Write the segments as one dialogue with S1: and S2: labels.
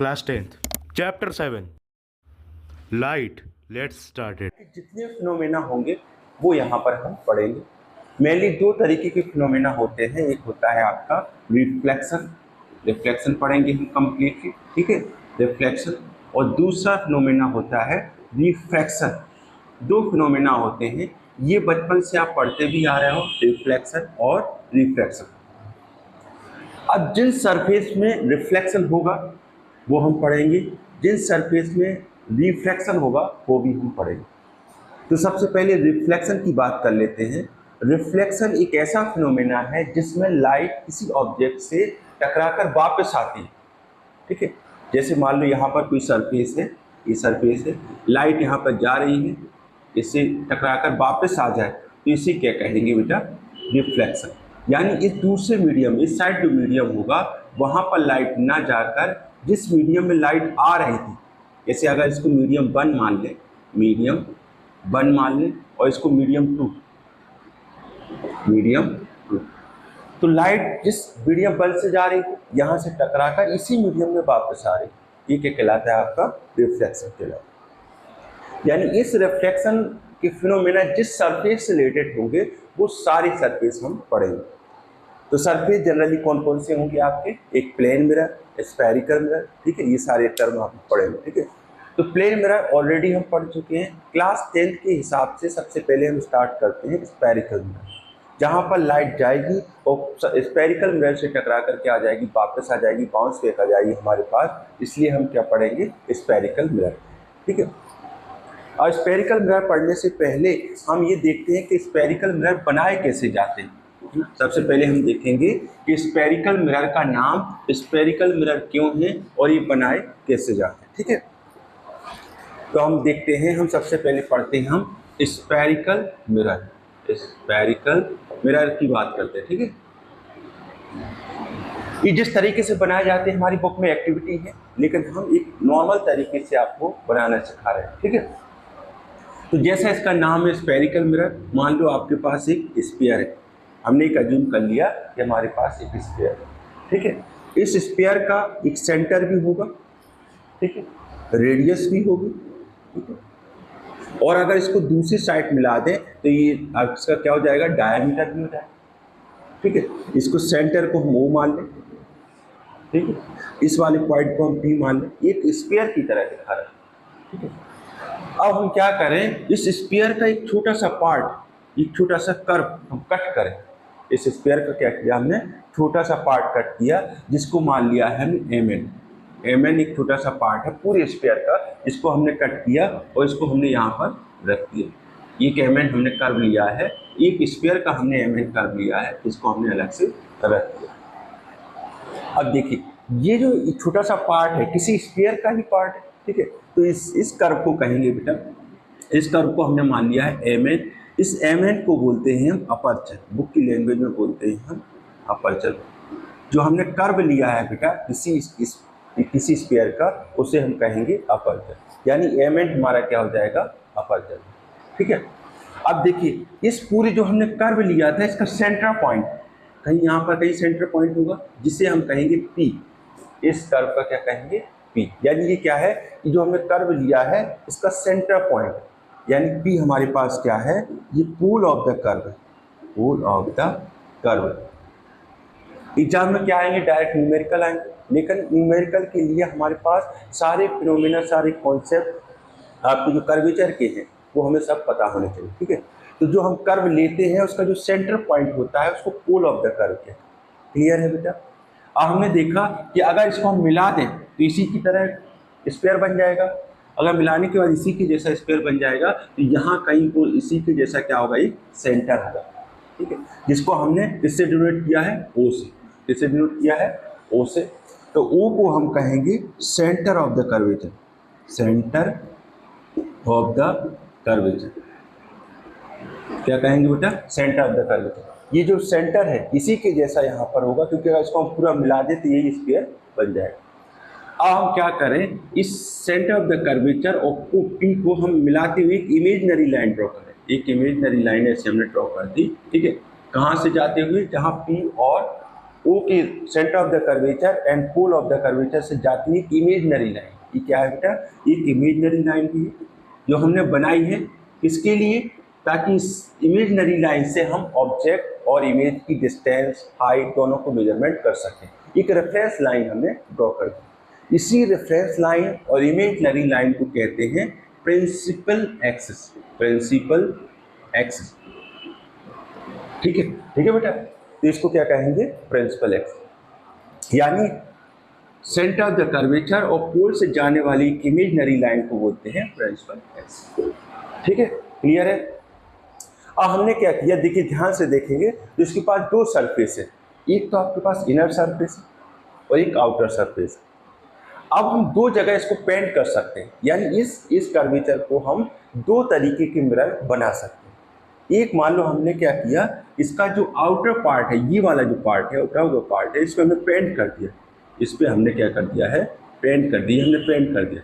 S1: Class 10th chapter 7 light. Let's started.
S2: जितने phenomena होंगे वो यहाँ पर हम पढ़ेंगे। मेनली दो तरीके के फिनोमेना होते हैं, एक होता है आपका रिफ्लेक्शन, रिफ्लेक्शन पढ़ेंगे हम कंप्लीटली, ठीक है, रिफ्लेक्शन। और दूसरा फिनोमेना होता है रिफ्रैक्शन। दो फिनोमेना होते हैं, ये बचपन से आप पढ़ते भी आ रहे हो, रिफ्लेक्शन और रिफ्रैक्शन। अब जिन सरफेस में रिफ्लेक्शन होगा वो हम पढ़ेंगे, जिन सरफेस में रिफ्रैक्शन होगा वो भी हम पढ़ेंगे। तो सबसे पहले रिफ्लेक्शन की बात कर लेते हैं। रिफ्लेक्शन एक ऐसा फिनोमेना है जिसमें लाइट किसी ऑब्जेक्ट से टकराकर वापस आती है, ठीक है। जैसे मान लो यहाँ पर कोई सरफेस है, ये सरफेस है, लाइट यहाँ पर जा रही है, इससे टकराकर वापस आ जाए तो इसे क्या कहेंगे बेटा, रिफ्लेक्शन। यानी इस दूसरे मीडियम, इस साइड जो मीडियम होगा वहाँ पर लाइट ना जाकर जिस मीडियम में लाइट आ रही थी, जैसे अगर इसको मीडियम 1 मान लें, मीडियम 1 मान लें, और इसको मीडियम 2, मीडियम 2, तो लाइट जिस मीडियम 1 से जा रही थी यहाँ से टकराकर इसी मीडियम में वापस आ रही, ये क्या कहलाता है, आपका रिफ्लेक्शन कहलाता है। यानी इस रिफ्लेक्शन के फिनोमेना जिस सरफेस से रिलेटेड होंगे वो सारी सरफेस हम पढ़ेंगे। तो सरफेस जनरली कौन कौन से होंगे आपके, एक प्लेन मिरर, स्फेरिकल मिरर, ठीक है, ये सारे टर्म आप पढ़ेंगे, ठीक है। तो प्लेन मिरर ऑलरेडी हम पढ़ चुके हैं। क्लास 10th के हिसाब से सबसे पहले हम स्टार्ट करते हैं स्फेरिकल मिरर, जहाँ पर लाइट जाएगी और स्फेरिकल मिरर से टकरा करके आ जाएगी, वापस आ जाएगी, बाउंस बैक आ जाएगी हमारे पास, इसलिए हम क्या पढ़ेंगे, स्फेरिकल मिरर, ठीक है। और स्फेरिकल मिरर पढ़ने से पहले हम ये देखते हैं कि स्फेरिकल मिरर बनाए कैसे जाते हैं। सबसे पहले हम देखेंगे कि स्फेरिकल मिरर का नाम स्फेरिकल मिरर क्यों है और ये बनाए कैसे जाते हैं, ठीक है। तो हम देखते हैं, हम सबसे पहले पढ़ते हैं हम स्फेरिकल मिरर, स्फेरिकल मिरर की बात करते हैं, ठीक है। ये जिस तरीके से बनाए जाते हैं हमारी बुक में एक्टिविटी है, लेकिन हम एक नॉर्मल तरीके से आपको बनाना सिखा रहे हैं, ठीक है। तो जैसा इसका नाम है स्फेरिकल मिरर, मान लो आपके पास एक स्फीयर है, हमने एक अज्यूम कर लिया कि हमारे पास एक स्फीयर है, ठीक है। इस स्फीयर का एक सेंटर भी होगा, ठीक है, रेडियस भी होगी, ठीक है। और अगर इसको दूसरी साइड मिला दें तो ये इसका क्या हो जाएगा, डायमीटर भी हो जाएगा, ठीक है। इसको सेंटर को हम O मान लें, ठीक है, इस वाले पॉइंट को हम P मान लें, एक स्फीयर की तरह दिखा रहा है, ठीक है। अब हम क्या करें, इस स्फीयर का एक छोटा सा पार्ट, एक छोटा सा कर्व हम कट करें। इस स्फीयर का क्या किया हमने, छोटा सा पार्ट कट किया, जिसको मान लिया है हमने MN एक छोटा सा पार्ट है पूरे स्फीयर का, इसको हमने कट किया और इसको हमने यहाँ पर रख दिया। एक MN हमने कर्व लिया है, एक स्फीयर का हमने MN कर्व लिया है, इसको हमने अलग से रख दिया। अब देखिए, ये जो छोटा सा पार्ट है किसी स्फीयर का ही पार्ट है, ठीक है। तो इस कर्व को कहेंगे बेटा, इस कर्व को हमने मान लिया है MN। इस MN को बोलते हैं हम अपर्चर, बुक की लैंग्वेज में बोलते हैं हम अपर्चर। जो हमने कर्व लिया है बेटा किसी स्फीयर का, उसे हम कहेंगे अपर्चर, यानी MN हमारा क्या हो जाएगा, अपर्चर, ठीक है। अब देखिए, इस पूरे जो हमने कर्व लिया था इसका सेंटर पॉइंट कहीं यहाँ पर कहीं सेंटर पॉइंट होगा, जिसे हम कहेंगे P। इस कर्व का क्या कहेंगे, P। यानी ये क्या है, जो हमने कर्व लिया है इसका सेंटर पॉइंट, यानी P हमारे पास क्या है, ये पोल ऑफ द कर्व है, pole of the curve. Exam में क्या आएंगे, डायरेक्ट न्यूमेरिकल आएंगे, लेकिन न्यूमेरिकल के लिए हमारे पास सारे फिनोमेना, सारे कॉन्सेप्ट आपके जो कर्वेचर के हैं वो हमें सब पता होने चाहिए, ठीक है। तो जो हम कर्व लेते हैं उसका जो सेंटर पॉइंट होता है उसको पोल ऑफ द कर्व कहते हैं। क्लियर है बेटा। अब हमने देखा कि अगर इसको हम मिला दें तो इसी की तरह स्फीयर बन जाएगा, अगर मिलाने के बाद इसी के जैसा स्फीयर बन जाएगा तो यहाँ कहीं को इसी के जैसा क्या होगा, एक सेंटर होगा, ठीक है, जिसको हमने इससे डिनोट किया है O से, इससे डिनोट किया है O से। तो O को हम कहेंगे centre of the curvature, centre of the curvature, क्या कहेंगे बेटा, सेंटर ऑफ द कर्वेचर। ये जो सेंटर है इसी के जैसा यहाँ पर होगा, क्योंकि अगर इसको हम पूरा मिला दें तो यही स्फीयर बन जाएगा। अब हम क्या करें, इस सेंटर ऑफ द कर्वेचर और P को हम मिलाते हुए एक इमेजनरी लाइन ड्रॉ करें। एक इमेजनरी लाइन ऐसे हमने ड्रॉ कर दी, ठीक है, कहाँ से जाते हुए, जहाँ P और ओ के centre of the curvature and pole of the curvature से जाती है एक इमेजनरी लाइन। ये क्या है बेटा? एक इमेजनरी लाइन भी है जो हमने बनाई है। किसके लिए? ताकि इस इमेजनरी लाइन से हम ऑब्जेक्ट और इमेज की डिस्टेंस, हाइट दोनों को मेजरमेंट कर सकें। एक रेफरेंस लाइन हमने ड्रॉ कर दी। इसी रेफरेंस लाइन और इमेजनरी लाइन को कहते हैं प्रिंसिपल एक्सिस। प्रिंसिपल एक्सिस, ठीक है? ठीक है बेटा, तो इसको क्या कहेंगे? Principal axis. यानी सेंटर ऑफ द कर्वेचर और पोल से जाने वाली इमेजनरी लाइन को बोलते हैं प्रिंसिपल एक्सिस। ठीक है, क्लियर है? अब हमने क्या किया, देखिए ध्यान से देखेंगे तो इसके पास दो सरफेस है। एक तो आपके पास इनर सरफेस है और एक आउटर सरफेस है। अब हम दो जगह इसको पेंट कर सकते हैं, यानी इस कर्वेचर को हम दो तरीके के मिरर बना सकते हैं। एक मान लो हमने क्या किया, इसका जो आउटर पार्ट है, ये वाला जो पार्ट है, उठा हुआ पार्ट है, इसको हमने पेंट कर दिया। इस पर हमने क्या कर दिया है? पेंट कर दिया। हमने पेंट कर दिया।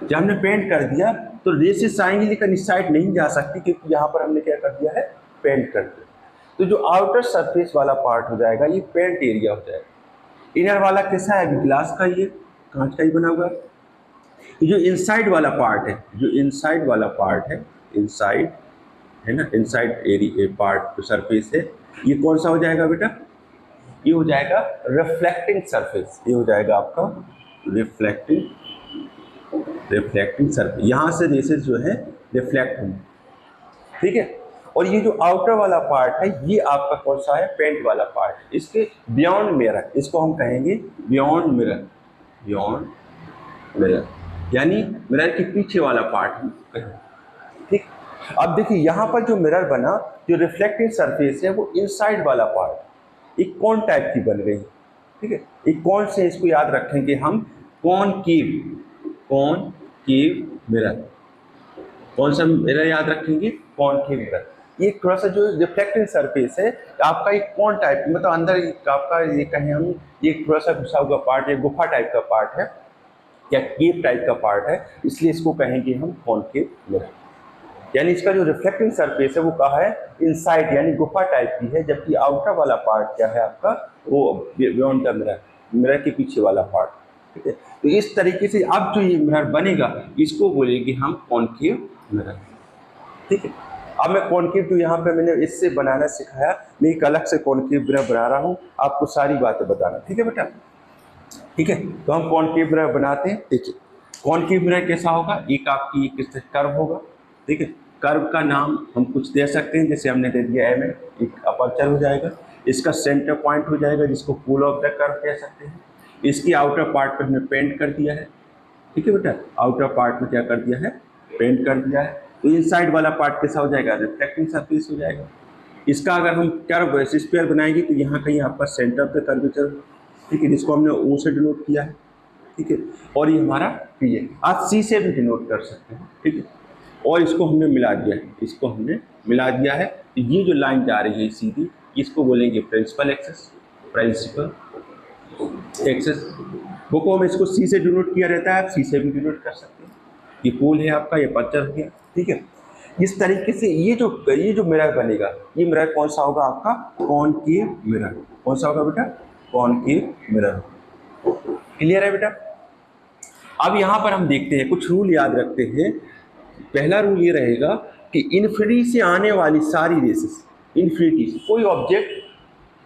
S2: जब हमने पेंट कर दिया तो रेसेस आएंगी लेकिन इस साइड नहीं जा सकती, क्योंकि यहाँ पर हमने क्या कर दिया है? पेंट कर दिया। तो जो आउटर सरफेस वाला पार्ट हो जाएगा ये पेंट एरिया हो जाएगा। इनर वाला कैसा है? ग्लास का, ये कांच का ही बना हुआ है। जो इनसाइड वाला पार्ट है, जो इनसाइड वाला पार्ट है, इनसाइड है ना, इनसाइड एरिया पार्ट जो सरफेस है, ये कौन सा हो जाएगा बेटा? ये हो जाएगा रिफ्लेक्टिंग सरफेस। ये हो जाएगा आपका रिफ्लेक्टिंग सरफेस। यहाँ से रेसेस जो है रिफ्लेक्ट होंगे, ठीक है। और ये जो आउटर वाला पार्ट है ये आपका कौन सा है? पेंट वाला पार्ट। इसके बियॉन्ड मिरर, इसको हम कहेंगे बियॉन्ड मिरर। बियॉन्ड मिरर यानी मिरर के पीछे वाला पार्ट, ठीक। अब देखिए यहाँ पर जो मिरर बना, जो रिफ्लेक्टिंग सरफेस है वो इनसाइड वाला पार्ट एक कौन टाइप की बन गई, ठीक है। एक कौन से, इसको याद रखेंगे हम, कॉनकेव मिरर। कौन सा मिरर याद रखेंगे? Concave mirror. ये थोड़ा सा जो रिफ्लेक्टिंग सरफेस है आपका एक कौन टाइप, मतलब अंदर आपका ये कहें हम, ये थोड़ा सा घुसा हुआ पार्ट है, गुफा टाइप का पार्ट है या केव टाइप का पार्ट है, इसलिए इसको कहेंगे हम कॉनकेव मिरर। यानी इसका जो रिफ्लेक्टिंग सरफेस है वो कहाँ है? इनसाइड, यानी गुफा टाइप की है, जबकि आउटर वाला पार्ट क्या है आपका? वो बियॉन्ड द मिरर, मिरर के पीछे वाला पार्ट, ठीक है। तो इस तरीके से अब जो ये मिरर बनेगा इसको बोलेंगे हम कॉनकेव मिरर, ठीक है। अब मैं कॉनकेव, तो यहाँ पे मैंने इससे बनाना सिखाया, मैं एक अलग से कॉनकेव मिरर बना रहा हूँ, आपको सारी बातें बताना, ठीक है बेटा, ठीक है। तो हम कॉनकेव मिरर बनाते हैं। देखिए कॉनकेव मिरर कैसा होगा? एक आपकी एक कर्व होगा, ठीक है। कर्व का नाम हम कुछ दे सकते हैं, जैसे हमने दे दिया एम, एक अपर्चर हो जाएगा। इसका सेंटर पॉइंट हो जाएगा जिसको पोल ऑफ द कर्व कह सकते हैं। इसकी आउटर पार्ट पर हमने पेंट कर दिया है, ठीक है बेटा। आउटर पार्ट में क्या कर दिया है? पेंट कर दिया है। तो इनसाइड वाला पार्ट कैसा हो जाएगा? रिफ्लेक्टिंग सरफेस हो जाएगा। इसका अगर हम कर्व स्क्वायर बनाएंगे तो यहाँ कहीं आपका सेंटर ऑफ द कर्वेचर, ठीक है, जिसको हमने ओ से डिनोट किया है, ठीक है। और ये हमारा पी है, आप सी से भी डिनोट कर सकते हैं, ठीक है। और इसको हमने मिला दिया है, इसको हमने मिला दिया है। तो ये जो लाइन जा रही है सीधी, इसको बोलेंगे प्रिंसिपल एक्सिस। प्रिंसिपल एक्सिस को हम इसको सी से डिनोट किया रहता है, आप सी से भी डिनोट कर सकते हैं। ये पोल है आपका, ये अपर्चर हो गया, ठीक है। इस तरीके से ये जो मिरर बनेगा, ये मिरर कौन सा होगा आपका? Concave mirror. कौन सा होगा बेटा? Concave mirror. क्लियर है बेटा? अब यहाँ पर हम देखते हैं, कुछ रूल याद रखते हैं। पहला रूल ये रहेगा कि इन्फिनिटी से आने वाली सारी रेसेस, इन्फिनिटी से कोई ऑब्जेक्ट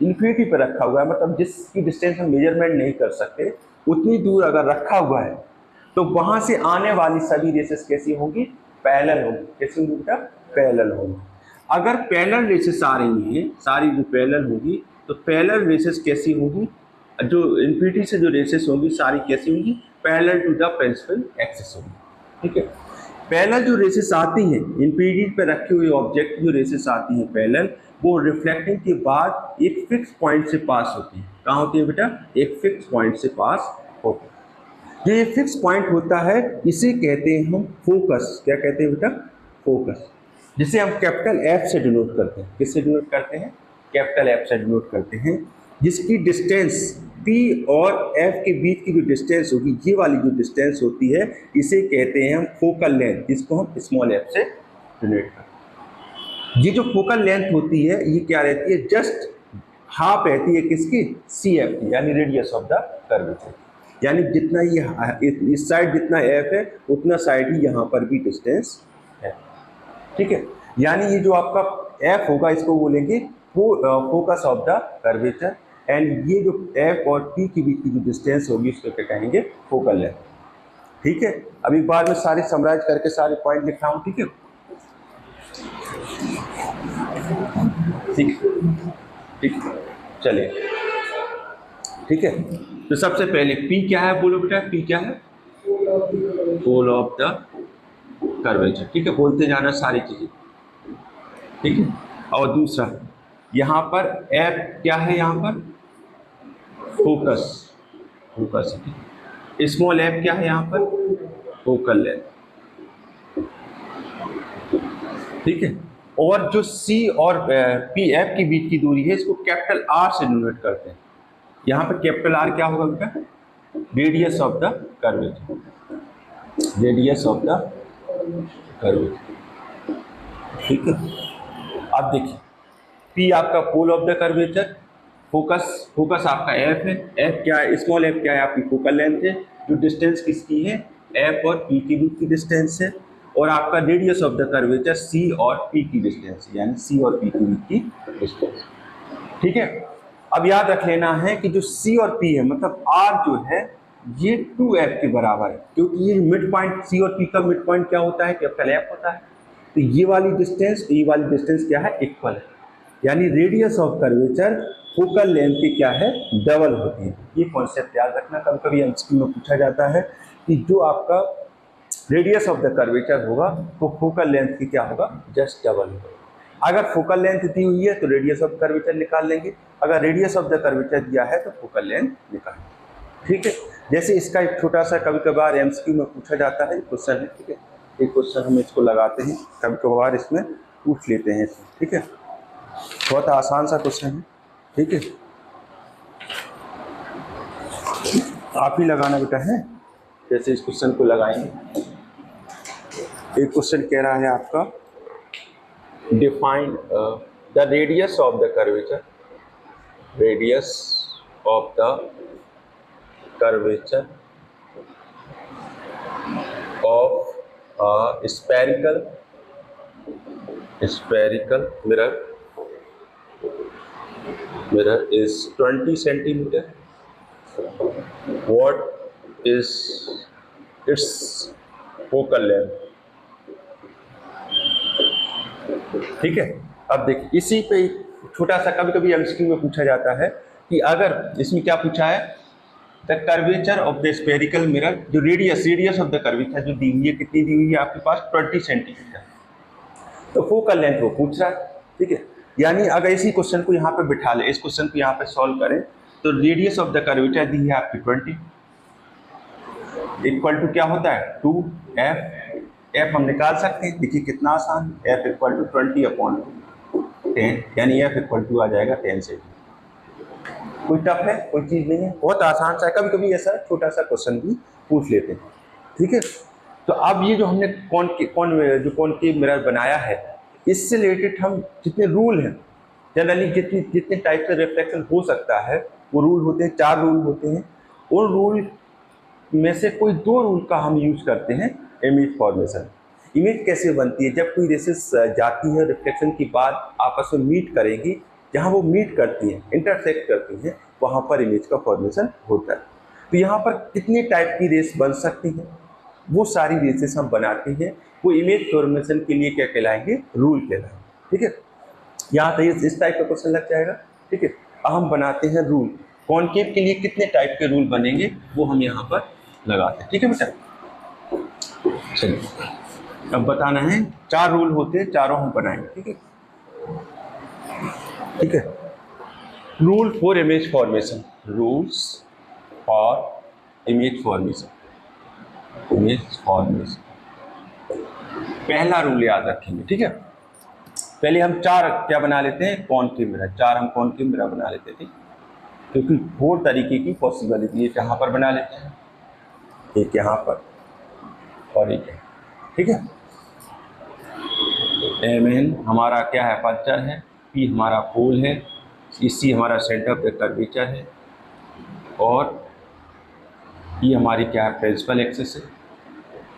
S2: इन्फिनिटी पर रखा हुआ है, मतलब जिसकी डिस्टेंस हम मेजरमेंट नहीं कर सकते, उतनी दूर अगर रखा हुआ है तो वहाँ से आने वाली सभी रेसेस कैसी होंगी? पैरेलल होंगी। कैसी होंगी बेटा? पैरेलल होंगी। अगर पैरेलल रेसेस आ रही हैं, सारी जो पैरेलल होगी, तो पैरेलल रेसेस कैसी होंगी? जो इन्फिनिटी से जो रेसेस होंगी सारी कैसी होंगी? Parallel to the principal axis होंगी, ठीक है। पैरेलल जो रेसेस आती हैं, इन्फिनिटी पे रखे हुए ऑब्जेक्ट की जो रेसेस आती हैं पैरेलल, वो रिफ्लेक्टिंग के बाद एक फिक्स पॉइंट से पास होती है। कहाँ होती है बेटा? एक फिक्स पॉइंट से पास होती है। जो ये फिक्स पॉइंट होता है इसे कहते हैं हम फोकस। क्या कहते हैं बेटा? फोकस, जिसे हम कैपिटल एफ से डिनोट करते हैं। किससे डिनोट करते हैं? कैपिटल एफ से डिनोट करते हैं। जिसकी डिस्टेंस P और F के बीच की जो डिस्टेंस होगी, ये वाली जो डिस्टेंस होती है, इसे कहते हैं हम फोकल लेंथ, जिसको हम स्मॉल f से डिनोट करते हैं। ये जो फोकल लेंथ होती है ये क्या रहती है? जस्ट हाफ रहती है किसकी, सी एफ की, यानी रेडियस ऑफ द कर्वेचर। यानी जितना ये इस साइड जितना एफ है उतना साइड ही यहाँ पर भी डिस्टेंस है, ठीक है। यानी ये जो आपका एफ होगा इसको बोलेंगे focus of the curvature, and ये जो एफ और पी के बीच की जो डिस्टेंस होगी उसको क्या कहेंगे, फोकल लेंथ, ठीक है। अब एक बार मैं सारे समराइज करके सारे पॉइंट लिख रहा हूँ, ठीक है। ठीक, चलिए, ठीक है। तो सबसे पहले P क्या है बोलो बेटा, P क्या है, पोल ऑफ द कर्वेचर, ठीक है। बोलते जाना सारी चीजें, ठीक है। और दूसरा यहाँ पर F क्या है, यहाँ पर फोकस, फोकस, स्मॉल f क्या है यहाँ पर, फोकल लेंथ, ठीक है। और जो C और P F के बीच की दूरी है इसको कैपिटल R से डिनोट करते हैं। यहाँ पर कैपिटल R क्या होगा बेटा, radius of the curvature, radius of the curvature, ठीक है। अब देखिए P आपका pole of the curvature, focus आपका F है, F क्या है, स्मॉल f क्या है आपकी फोकल लेंथ है, जो डिस्टेंस किसकी है, F और P के बीच की डिस्टेंस है, और आपका radius of the curvature C और P की डिस्टेंस है, यानी C और P के बीच की डिस्टेंस, ठीक है। अब याद रख लेना है कि जो C और P है मतलब R जो है ये 2F के बराबर है, क्योंकि ये मिड पॉइंट C और P का मिड पॉइंट क्या होता है, कैपिटल F होता है। तो ये वाली डिस्टेंस, ये वाली डिस्टेंस क्या है, इक्वल है, यानी radius of curvature focal length की क्या है, डबल होती है। ये कॉन्सेप्ट याद रखना, कभी कभी एमसीक्यू में पूछा जाता है कि जो आपका रेडियस ऑफ द कर्वेचर होगा वो फोकल लेंथ की क्या होगा, जस्ट डबल होगा। अगर फोकल लेंथ दी हुई है तो रेडियस ऑफ कर्वेचर निकाल लेंगे, अगर रेडियस ऑफ द कर्वेचर दिया है तो फोकल लेंथ निकाल, ठीक है। जैसे इसका एक छोटा सा कभी कभार एमसीक्यू में पूछा जाता है क्वेश्चन है, ठीक है। एक क्वेश्चन हम इसको लगाते हैं, कभी कभार इसमें पूछ लेते हैं इसमें, ठीक है। बहुत आसान सा क्वेश्चन है, ठीक है। आप ही लगाना बेटा है, जैसे इस क्वेश्चन को लगाएंगे। एक क्वेश्चन कह रहा है आपका, define the radius of the curvature, radius of the curvature of spherical mirror is 20 centimeter. What is its focal length? ठीक है। अब देखिए इसी पे छोटा सा कभी कभी एमसीक्यू में पूछा जाता है कि अगर इसमें क्या पूछा है, the curvature of the spherical mirror, जो रेडियस ऑफ द कर्वेचर जो दी हुई है, कितनी दी हुई है आपके पास, 20 सेंटीमीटर। तो फोकल लेंथ वो पूछ रहा है, ठीक है। यानी अगर इसी क्वेश्चन को यहाँ पे बिठा ले, इस क्वेश्चन को यहाँ पे सॉल्व करें, तो रेडियस ऑफ द कर्वेचर दी है आपकी 20, इक्वल टू क्या होता है 2f, f हम निकाल सकते हैं, देखिए कितना आसान, f इक्वल टू 20/10, यानी f इक्वल टू आ जाएगा 10 से। कोई टफ है, कोई चीज नहीं है, बहुत आसान सा है। कभी कभी ऐसा छोटा सा क्वेश्चन भी पूछ लेते हैं, ठीक है। तो अब ये जो हमने कॉनकेव मिरर बनाया है, इससे रिलेटेड हम जितने रूल हैं, जनरली जितने टाइप से रिफ्लेक्शन हो सकता है वो रूल होते हैं, 4 रूल होते हैं। उन रूल में से कोई 2 रूल का हम यूज करते हैं इमेज फॉर्मेशन। इमेज कैसे बनती है, जब कोई रेसेस जाती है रिफ्लेक्शन के बाद आपस में मीट करेंगी, जहाँ वो मीट करती हैं, इंटरसेक्ट करती हैं, वहाँ पर इमेज का फॉर्मेशन होता है। तो यहाँ पर कितने टाइप की रेस बन सकती हैं, वो सारी रेसेस हम बनाते हैं, वो इमेज फॉर्मेशन के लिए क्या कहलाएंगे, रूल कहलाएंगे, ठीक है। यहाँ तो इस टाइप का क्वेश्चन लग जाएगा, ठीक है। अब हम बनाते हैं रूल, कॉनकेव के लिए कितने टाइप के रूल बनेंगे वो हम यहाँ पर लगाते हैं, ठीक है बेटा। चलिए अब बताना है, 4 रूल होते हैं, चारों हम बनाएंगे, ठीक है, ठीक है। Rule for image formation, rules for image formation, image formation. पहला रूल याद रखेंगे, ठीक है। पहले हम 4 क्या बना लेते हैं, कॉनकेव मिरर, 4 हम कॉनकेव मिरर बना लेते थे, क्योंकि 4 तरीके की पॉसिबिलिटी, एक यहाँ पर बना लेते हैं, एक यहाँ पर और एक यहाँ, ठीक है। एम एन हमारा क्या है, अपर्चर है, पी हमारा पोल है, इसी हमारा सेंटर ऑफ द कर्वेचर है, और ये हमारी क्या है, प्रिंसिपल एक्सिस है,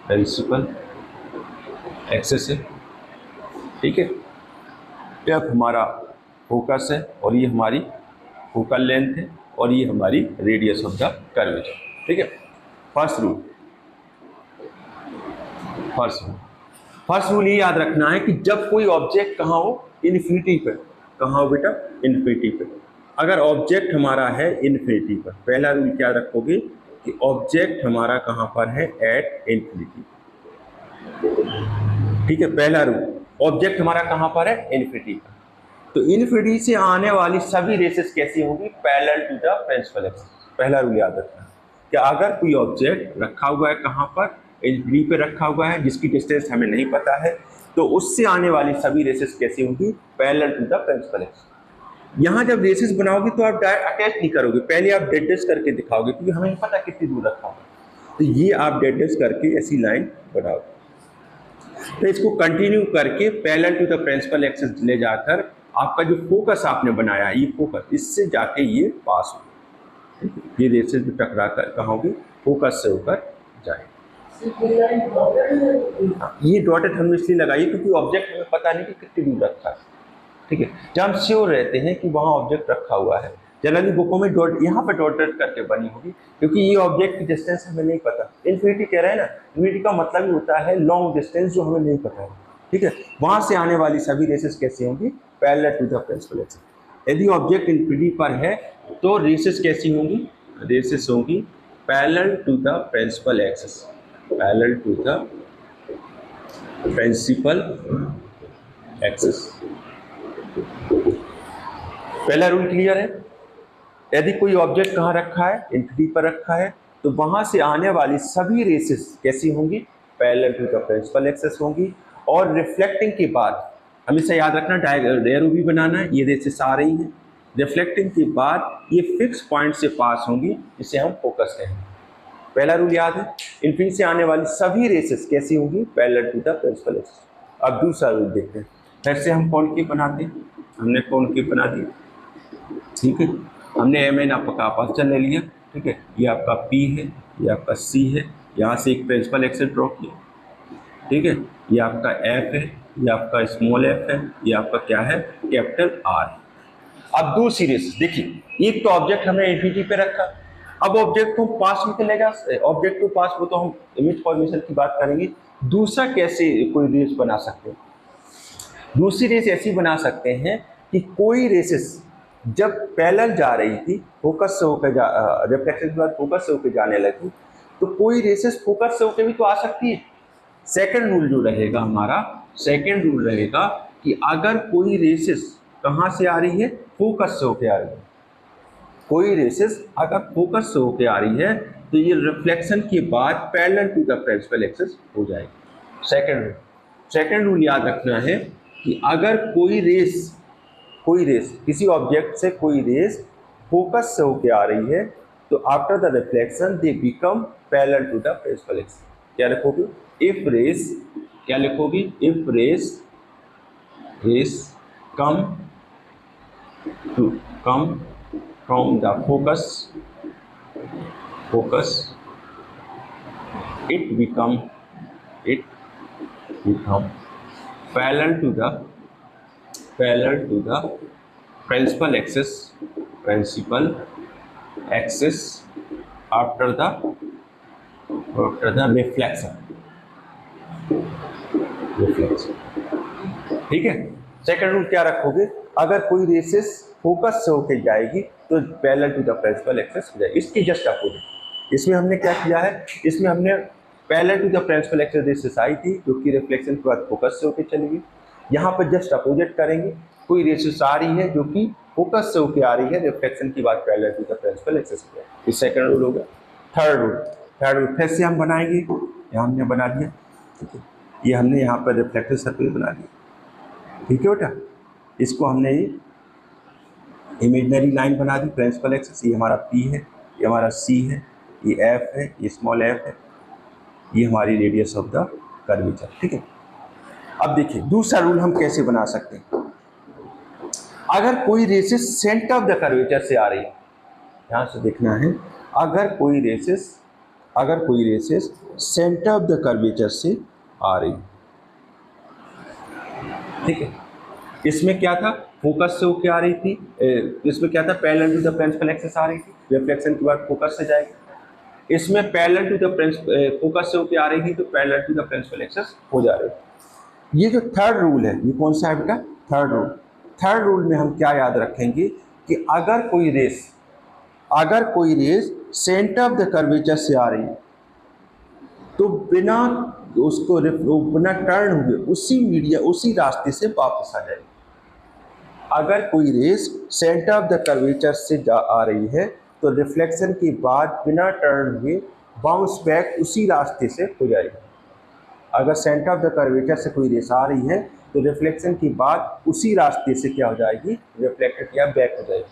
S2: प्रिंसिपल एक्सिस है, ठीक है। एफ हमारा फोकस है, और ये हमारी फोकल लेंथ है, और ये हमारी रेडियस ऑफ द कर्वेचर, ठीक है। फर्स्ट रूल ये याद रखना है कि जब कोई ऑब्जेक्ट कहाँ हो, इन्फिनिटी पे, कहाँ हो बेटा, इन्फिनिटी पे। अगर ऑब्जेक्ट हमारा है इन्फिनिटी पर, पहला रूल क्या रखोगे कि ऑब्जेक्ट हमारा कहाँ पर है, एट इन्फिनिटी, ठीक है। पहला रूल, ऑब्जेक्ट हमारा कहाँ पर है, इन्फिनिटी पर। तो इन्फिनिटी से आने वाली सभी रेसेस कैसी होंगी, parallel to the principal axis. पहला रूल याद रखना कि अगर कोई ऑब्जेक्ट रखा हुआ है कहाँ पर, इन्फिनिटी पे रखा हुआ है, जिसकी डिस्टेंस हमें नहीं पता है, तो उससे आने वाली सभी रेसेस कैसी होंगी, parallel to the principal axis. यहाँ जब रेसेस बनाओगे तो आप डायरेक्ट अटैच नहीं करोगे, पहले आप डेडेस करके दिखाओगे, क्योंकि हमें नहीं पता कितनी दूर रखा होगा। तो ये आप डेडेस करके ऐसी लाइन बनाओगे, तो इसको कंटिन्यू करके parallel to the principal axis ले जाकर आपका जो फोकस आपने बनाया है, ये फोकस, इससे जाके ये पास हो, ये रेसेस जो टकरा कर कहाँ होगी, फोकस से होकर जाए। ये डॉटेड हमने इसलिए लगाई क्योंकि ऑब्जेक्ट हमें पता नहीं कि कितनी दूर रखा है, ठीक है। जब हम श्योर रहते हैं कि वहाँ ऑब्जेक्ट रखा हुआ है, जनरली बुकों में डॉट यहाँ पर डॉटेड करके बनी होगी, क्योंकि ये ऑब्जेक्ट की डिस्टेंस हमें नहीं पता। इन्फिनिटी कह रहे हैं ना, इन्फिनिटी का मतलब ही होता है लॉन्ग डिस्टेंस जो हमें नहीं पता है, ठीक है। वहाँ से आने वाली सभी रेसेस कैसी होंगी, parallel to the principal axis. यदि ऑब्जेक्ट इन्फिनिटी पर है तो रेसेस कैसी होंगी, रेसेस होंगी parallel to the principal axis, parallel to the principal axis. पहला रूल क्लियर है। यदि कोई ऑब्जेक्ट कहाँ रखा है, इन्फिनिटी पर रखा है, तो वहां से आने वाली सभी रेसेस कैसी होंगी, parallel to the principal axis होंगी। और रिफ्लेक्टिंग के बाद हमेशा याद रखना, एरो भी बनाना है, ये रेसेस आ रही हैं, रिफ्लेक्टिंग के बाद ये फिक्स पॉइंट से पास होंगी, जिसे हम फोकस कहेंगे। पहला रूल याद है, इन्फिनिटी से आने वाली सभी रेसेस कैसी होंगी, parallel to the principal axis. अब दूसरा रूल देखते हैं, फिर से हम कॉनकेव बनाते हैं, हमने कॉनकेव बना दिया, ठीक है। हमने एम एन आपका अपर्चर ले लिया, ठीक है। ये आपका पी है, ये आपका सी है, यहाँ से एक प्रिंसिपल एक्सिस ड्रॉ किया, ठीक है। ये आपका एफ है, ये आपका स्मॉल एफ है, ये आपका क्या है, कैपिटल आर है। अब दूसरी रेस देखिए, एक तो ऑब्जेक्ट हमने इन्फिनिटी पे रखा, अब ऑब्जेक्ट को पास में ले जा, ऑब्जेक्ट को पास, वो तो हम इमेज फॉर्मेशन की बात करेंगे। दूसरा कैसे कोई रेस बना सकते हैं, दूसरी रेस ऐसी बना सकते हैं कि कोई रेसेस जब पैरेलल जा रही थी, फोकस से होकर रिफ्लेक्शन के बाद फोकस से होकर जाने लगी, तो कोई रेसेस फोकस से होकर भी तो आ सकती है। सेकंड रूल जो रहेगा हमारा, सेकंड रूल रहेगा कि अगर कोई रेसेस कहाँ से आ रही है, फोकस से होकर आ रही है, कोई रेसेस अगर फोकस से होकर आ रही है, तो ये रिफ्लेक्शन के बाद parallel to the principal axis हो जाएगी। सेकंड रूल याद रखना है कि अगर कोई रेस किसी ऑब्जेक्ट से कोई रेस फोकस से होकर आ रही है, तो after the reflection they become parallel to the principal axis. क्या लिखोगे, इफ रेस, क्या लिखोगे, if rays come from the focus it become parallel to the principal axis after the reflection, ठीक है। सेकंड रूल क्या रखोगे, अगर कोई रेसेस फोकस से होकर जाएगी तो parallel to the principal axis हो जाएगी। इसकी जस्ट अपोजिट, इसमें हमने क्या किया है, इसमें हमने parallel to the principal axis rays आई थी जो कि रिफ्लेक्शन के बाद फोकस से होकर चली गई। यहाँ पर जस्ट अपोजिट करेंगे, कोई रेसेस आ रही है जो कि फोकस से होकर आ रही है, रिफ्लेक्शन के बाद parallel to the principal axis हो जाएगी। ये सेकंड रूल हो गया। थर्ड रूल फिर से हम बनाएंगे, यहाँ हमने बना दिया, ठीक है। ये हमने यहाँ पर रिफ्लेक्टिव सर्कल बना दिया, ठीक है बेटा। इसको हमने ये इमेजनरी लाइन बना दी, प्रिंसिपल एक्सिस, ये हमारा पी है, ये हमारा सी है, ये एफ है, ये स्मॉल एफ है, ये हमारी रेडियस ऑफ द कर्वेचर, ठीक है। अब देखिए दूसरा रूल हम कैसे बना सकते हैं। अगर कोई rays centre of the curvature से आ रही है, ध्यान से देखना है, अगर कोई rays centre of the curvature से आ रही, ठीक है, इसमें क्या था, फोकस से होके आ रही थी, इसमें क्या था, parallel to the principal axis आ रही थी, रिफ्लेक्शन के बाद फोकस से जाएगी। इसमें पैरेलल टू द फोकस से होके आ रही थी तो parallel to the principal axis हो जा रही थी। ये जो थर्ड रूल है, ये कौन सा है बेटा, थर्ड रूल में हम क्या याद रखेंगे कि अगर कोई rays centre of the curvature से आ रही है तो बिना टर्न हुए उसी रास्ते से वापस आ जाएगी। अगर कोई rays centre of the curvature से आ रही है तो रिफ्लेक्शन के बाद बिना टर्न हुए बाउंस बैक उसी रास्ते से हो जाएगी। अगर सेंटर ऑफ द कर्वेचर से कोई रेस आ रही है तो रिफ्लेक्शन के बाद उसी रास्ते से क्या हो जाएगी, रिफ्लेक्टेड या बैक हो जाएगी।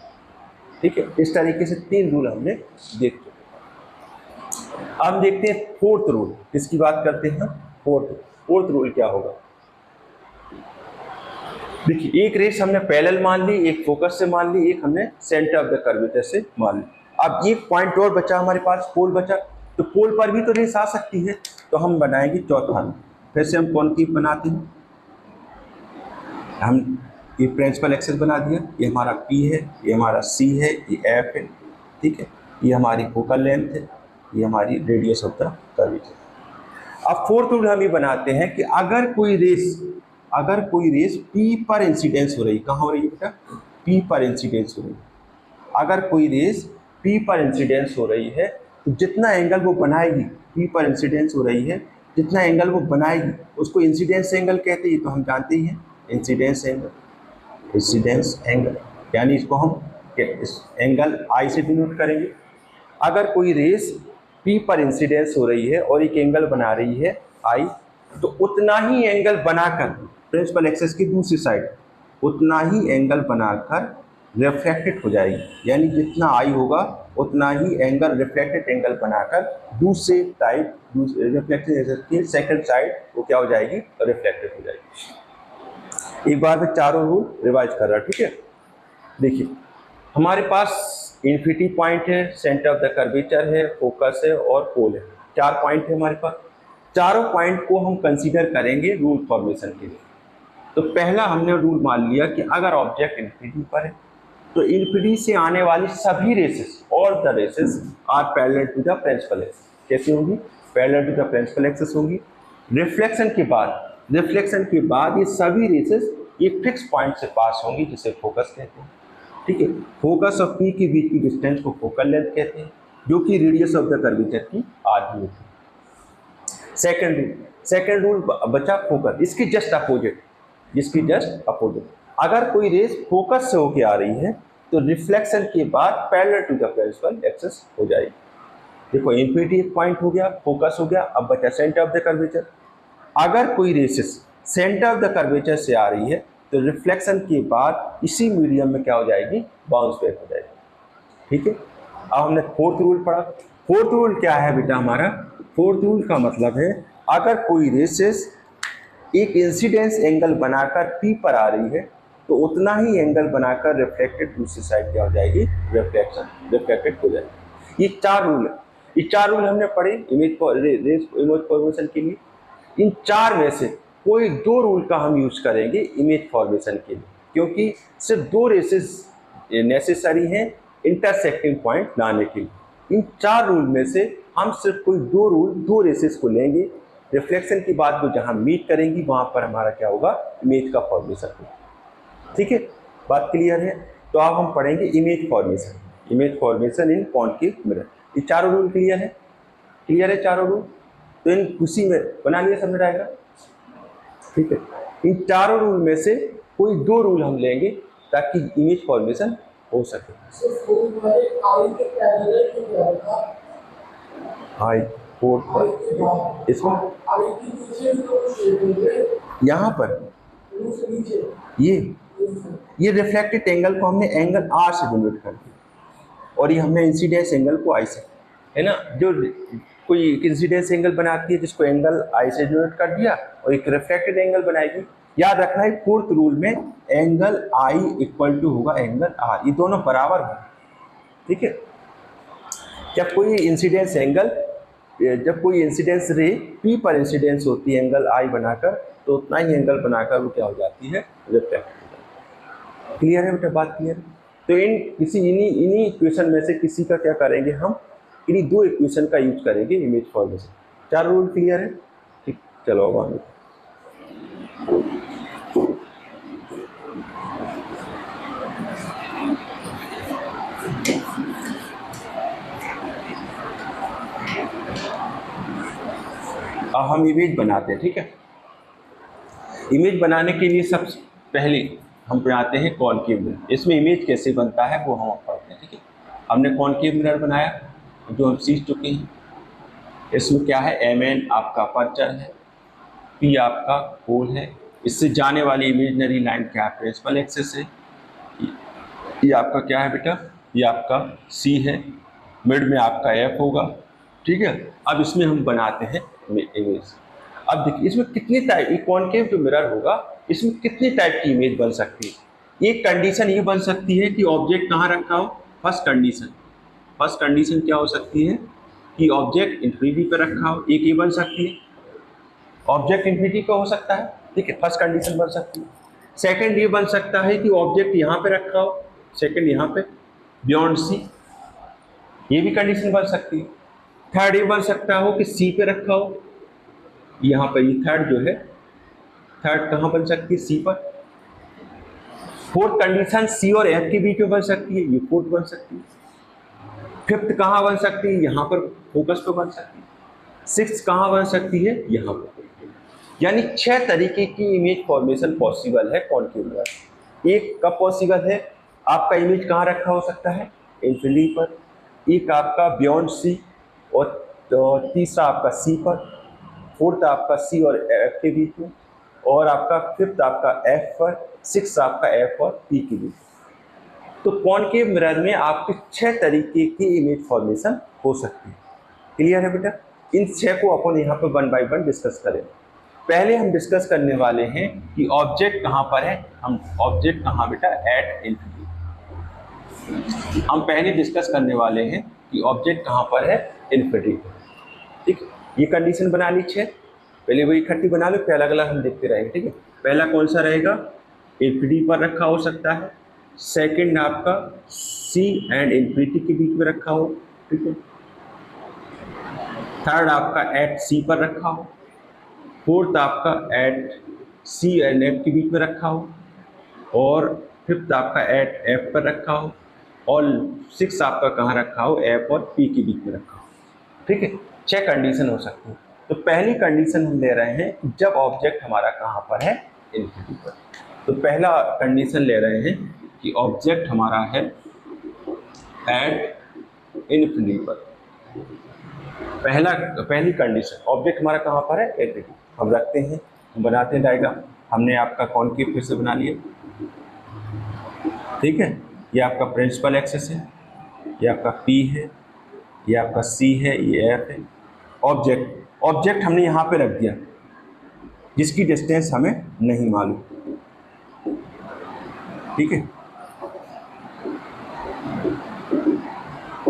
S2: ठीक है, इस तरीके से 3 रूल हमने देख चुके। अब देखते हैं फोर्थ रूल, इसकी बात करते हैं। फोर्थ रूल क्या होगा, देखिए, एक रेस हमने पैरेलल मान ली, एक फोकस से मान ली, एक हमने सेंटर ऑफ द कर्वेचर से मान ली। अब एक पॉइंट और बचा हमारे पास, पोल बचा, तो पोल पर भी तो रेस आ सकती है, तो हम बनाएंगे चौथा रूल। फिर से हम कॉन्केव बनाते हैं, हम ये प्रिंसिपल एक्सिस बना दिया, ये हमारा P है, ये हमारा C है, ये F है, ठीक है, ये हमारी फोकल लेंथ है, ये हमारी रेडियस ऑफ द कर्वेचर। अब फोर्थ रूल हम ये बनाते हैं कि अगर कोई रेस P पर इंसिडेंस हो रही, कहाँ हो रही है बेटा, P पर इंसिडेंस हो रही है। अगर कोई रेस P पर इंसिडेंस हो रही है तो जितना एंगल वो बनाएगी, P पर इंसिडेंस हो रही है, जितना एंगल वो बनाएगी उसको इंसिडेंस एंगल कहते हैं, तो हम जानते ही हैं इंसिडेंस एंगल, यानी इसको हम इस एंगल I से डिनोट करेंगे। अगर कोई रेस P पर इंसिडेंस हो रही है और एक एंगल बना रही है I, तो उतना ही एंगल बनाकर प्रिंसिपल एक्सिस की दूसरी साइड उतना ही एंगल बनाकर रिफ्लेक्टेड हो जाएगी, यानी जितना I होगा उतना ही एंगल रिफ्लेक्टेड एंगल बनाकर दूसरे टाइप रिफ्लेक्टेड एक्सिस की सेकंड साइड वो क्या हो जाएगी, रिफ्लेक्टेड हो जाएगी। एक बार में चारों रूल रिवाइज कर रहा, ठीक है। देखिए, हमारे पास इन्फिनिटी पॉइंट है, सेंटर ऑफ द कर्वेचर है, फोकस है और पोल है, 4 पॉइंट है हमारे पास। चारों पॉइंट को हम कंसीडर करेंगे रूल फॉर्मेशन के लिए। तो पहला हमने रूल मान लिया कि अगर ऑब्जेक्ट इन्फिनिटी पर है तो इन्फिनिटी से आने वाली सभी rays, all the rays are parallel to the principal axis. कैसे होंगी, parallel to the principal axis होंगी। रिफ्लेक्शन के बाद ये सभी रेसेस एक फिक्स पॉइंट से पास होंगी जिसे फोकस कहते हैं, ठीक है। फोकस और P के बीच की डिस्टेंस को फोकल लेंथ कहते हैं, जो कि रेडियस ऑफ द कर्वेचर की आधी होती है। सेकंड रूल बचा फोकस, इसकी जस्ट अपोजिट। अगर कोई रेस फोकस से होके आ रही है तो रिफ्लेक्शन के बाद parallel to the principal axis हो जाएगी। देखो, इन्फिनिटी एक पॉइंट हो गया, फोकस हो गया, अब बचा सेंटर ऑफ द कर्वेचर। अगर कोई rays centre of the curvature से आ रही है तो रिफ्लेक्शन के बाद इसी मीडियम में क्या हो जाएगी, बाउंस बैक हो जाएगी, ठीक है। अब हमने फोर्थ रूल पढ़ा। फोर्थ रूल क्या है बेटा हमारा, फोर्थ रूल का मतलब है अगर कोई रेसेस एक इंसिडेंस एंगल बनाकर P पर आ रही है तो उतना ही एंगल बनाकर रिफ्लेक्टेड दूसरी साइड क्या हो जाएगी, रिफ्लेक्टेड हो जाएगी। ये 4 रूल है, ये 4 रूल हमने पढ़े इमेज फॉर्मेशन के लिए। इन 4 में से कोई 2 रूल का हम यूज करेंगे इमेज फॉर्मेशन के लिए, क्योंकि सिर्फ 2 रेसेस नेसेसरी हैं इंटरसेक्टिंग पॉइंट लाने के लिए। इन 4 रूल में से हम सिर्फ कोई 2 रेसेस को लेंगे, रिफ्लेक्शन की बात को जहां मीट करेंगी वहां पर हमारा क्या होगा, इमेज का फॉर्मेशन होगा, ठीक है। बात क्लियर है। तो अब हम पढ़ेंगे इमेज फॉर्मेशन इन कॉन्केव मिरर। ये 4 रूल क्लियर है 4 रूल। तो इन उसी में बना लिया सबने डायग्राम, ठीक है। इन 4 रूल में से कोई 2 रूल हम लेंगे ताकि इमेज फॉर्मेशन हो सके। इसमें यहाँ पर ये रिफ्लेक्टेड एंगल को हमने एंगल R से डिनोट कर दिया और ये हमने इंसिडेंस एंगल को I से, है ना। जो कोई इंसिडेंस एंगल बनाती है जिसको एंगल I से डिनोट कर दिया और एक रिफ्लेक्टेड एंगल बनाएगी, याद रखना है फोर्थ रूल में एंगल आई इक्वल टू होगा एंगल आर, ये दोनों बराबर होंगे, ठीक है। जब कोई इंसिडेंस रे पी पर इंसिडेंस होती है एंगल आई बनाकर, तो उतना ही एंगल बनाकर वो क्या हो जाती है, रिफ्लेक्ट हो जाती है। क्लियर है बेटा, बात क्लियर है। तो इन्हीं इक्वेशन में से किसी का क्या करेंगे हम, इन्हीं दो इक्वेशन का यूज करेंगे इमेज फॉर्मेशन। चार रूल क्लियर है, ठीक। चलो अब आगे अब हम इमेज बनाते हैं, ठीक है। इमेज बनाने के लिए सबसे पहले हम बनाते हैं कॉनकेव मिरर। इसमें इमेज कैसे बनता है वो हम पढ़ते हैं, ठीक है। हमने कॉनकेव मिरर बनाया जो हम सीख चुके हैं। इसमें क्या है, एम आपका अपर्चर है, पी आपका होल है, इससे जाने वाली इमेजनरी लाइन क्या है, प्रिंसिपल एक्सिस है। ये आपका क्या है बेटा, ये आपका सी है, मिड में आपका एफ होगा, ठीक है। अब इसमें हम बनाते हैं इमेज। अब देखिए इसमें कितनी टाइप, कॉनकेव जो मिरर होगा इसमें कितनी टाइप की इमेज बन सकती है। एक कंडीशन ये बन सकती है कि ऑब्जेक्ट कहाँ रखा हो, फर्स्ट कंडीशन क्या हो सकती है कि ऑब्जेक्ट इंफिनिटी पर रखा हो, एक ये बन सकती है, ऑब्जेक्ट इंफिनिटी पे हो सकता है, ठीक है, फर्स्ट कंडीशन बन सकती है। सेकंड ये बन सकता है कि ऑब्जेक्ट यहाँ पे रखा हो, सेकंड यहाँ पे बियॉन्ड सी, ये भी कंडीशन बन सकती है। थर्ड ये बन सकता हो कि सी पे रखा हो, यहाँ पर ये थर्ड जो है, थर्ड कहाँ बन सकती है, सी पर। फोर्थ कंडीशन सी और एफ के बीच में बन सकती है, ये फोर्थ बन सकती है। फिफ्थ कहाँ बन सकती है, यहाँ पर फोकस पे बन सकती है। सिक्स्थ कहाँ बन सकती है, यहाँ पर। यानी 6 तरीके की इमेज फॉर्मेशन पॉसिबल है कॉनकेव मिरर। एक कब पॉसिबल है, आपका इमेज कहाँ रखा हो सकता है, इंफिनिटी पर, एक आपका बियॉन्ड सी, और तीसरा आपका सी पर, फोर्थ आपका सी और एफ के बीच में, और आपका फिफ्थ आपका एफ पर, सिक्स आपका एफ और पी के बीच। तो कॉनकेव मिरर में आपके 6 तरीके की इमेज फॉर्मेशन हो सकती है। क्लियर है बेटा। इन 6 को अपन यहाँ पर 1 बाय 1 डिस्कस करें। पहले हम डिस्कस करने वाले हैं कि ऑब्जेक्ट कहाँ पर है। हम ऑब्जेक्ट कहाँ बेटा, एट इंफिनिटी। हम पहले डिस्कस करने वाले हैं कि ऑब्जेक्ट कहाँ पर है, इंफिनिटी। ठीक, ये कंडीशन बना ली 6, पहले वही इकट्ठी बना लो, फिर अलग अलग हम देखते रहेंगे, ठीक है। पहला कौन सा रहेगा, इंफिनिटी पर रखा हो सकता है। सेकंड आपका सी एंड इंफिनिटी के बीच में रखा हो, ठीक है। थर्ड आपका एट सी पर रखा हो। फोर्थ आपका एट सी एंड एफ के बीच में रखा हो, और फिफ्थ आपका एट एफ पर रखा हो, और सिक्स आपका कहाँ रखा हो, एफ और पी के बीच में रखा हो, ठीक है। 6 कंडीशन हो सकती है। तो पहली कंडीशन हम ले रहे हैं जब ऑब्जेक्ट हमारा कहाँ पर है, इंफिनिटी पर। तो पहला कंडीशन ले रहे हैं कि ऑब्जेक्ट हमारा है एट इंफिनिटी पर। पहली कंडीशन, ऑब्जेक्ट हमारा कहाँ पर है, इंफिनिटी। हम रखते हैं, हम बनाते हैं डायग्राम। हमने आपका कॉनकेव फिर से बना लिया, ठीक है। ये आपका प्रिंसिपल एक्सिस है, ये आपका पी है, ये आपका सी है, ये एफ है। ऑब्जेक्ट हमने यहाँ पे रख दिया जिसकी डिस्टेंस हमें नहीं मालूम, ठीक है,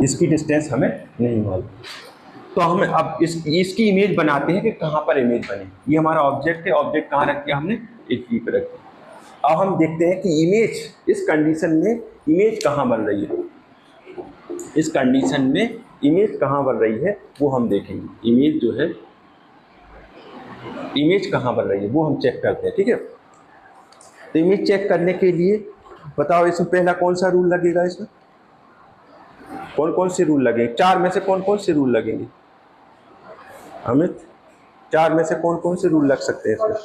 S2: इसकी डिस्टेंस हमें नहीं मालूम। तो हम अब इसकी इमेज बनाते हैं कि कहाँ पर इमेज बने। ये हमारा ऑब्जेक्ट है, ऑब्जेक्ट कहाँ रख दिया हमने, इंफिनिटी पे रख दिया। अब हम देखते हैं कि इमेज, इस कंडीशन में इमेज कहाँ बन रही है, इस कंडीशन में इमेज कहाँ बन रही है वो हम देखेंगे। इमेज जो है, इमेज कहाँ बन रही है वो हम चेक करते हैं, ठीक है। तो इमेज चेक करने के लिए बताओ इसमें पहला कौन सा रूल लगेगा, इसमें कौन कौन से रूल लगेंगे, 4 में से कौन कौन से रूल लगेंगे अमित, 4 में से कौन कौन से रूल लग सकते हैं इसमें?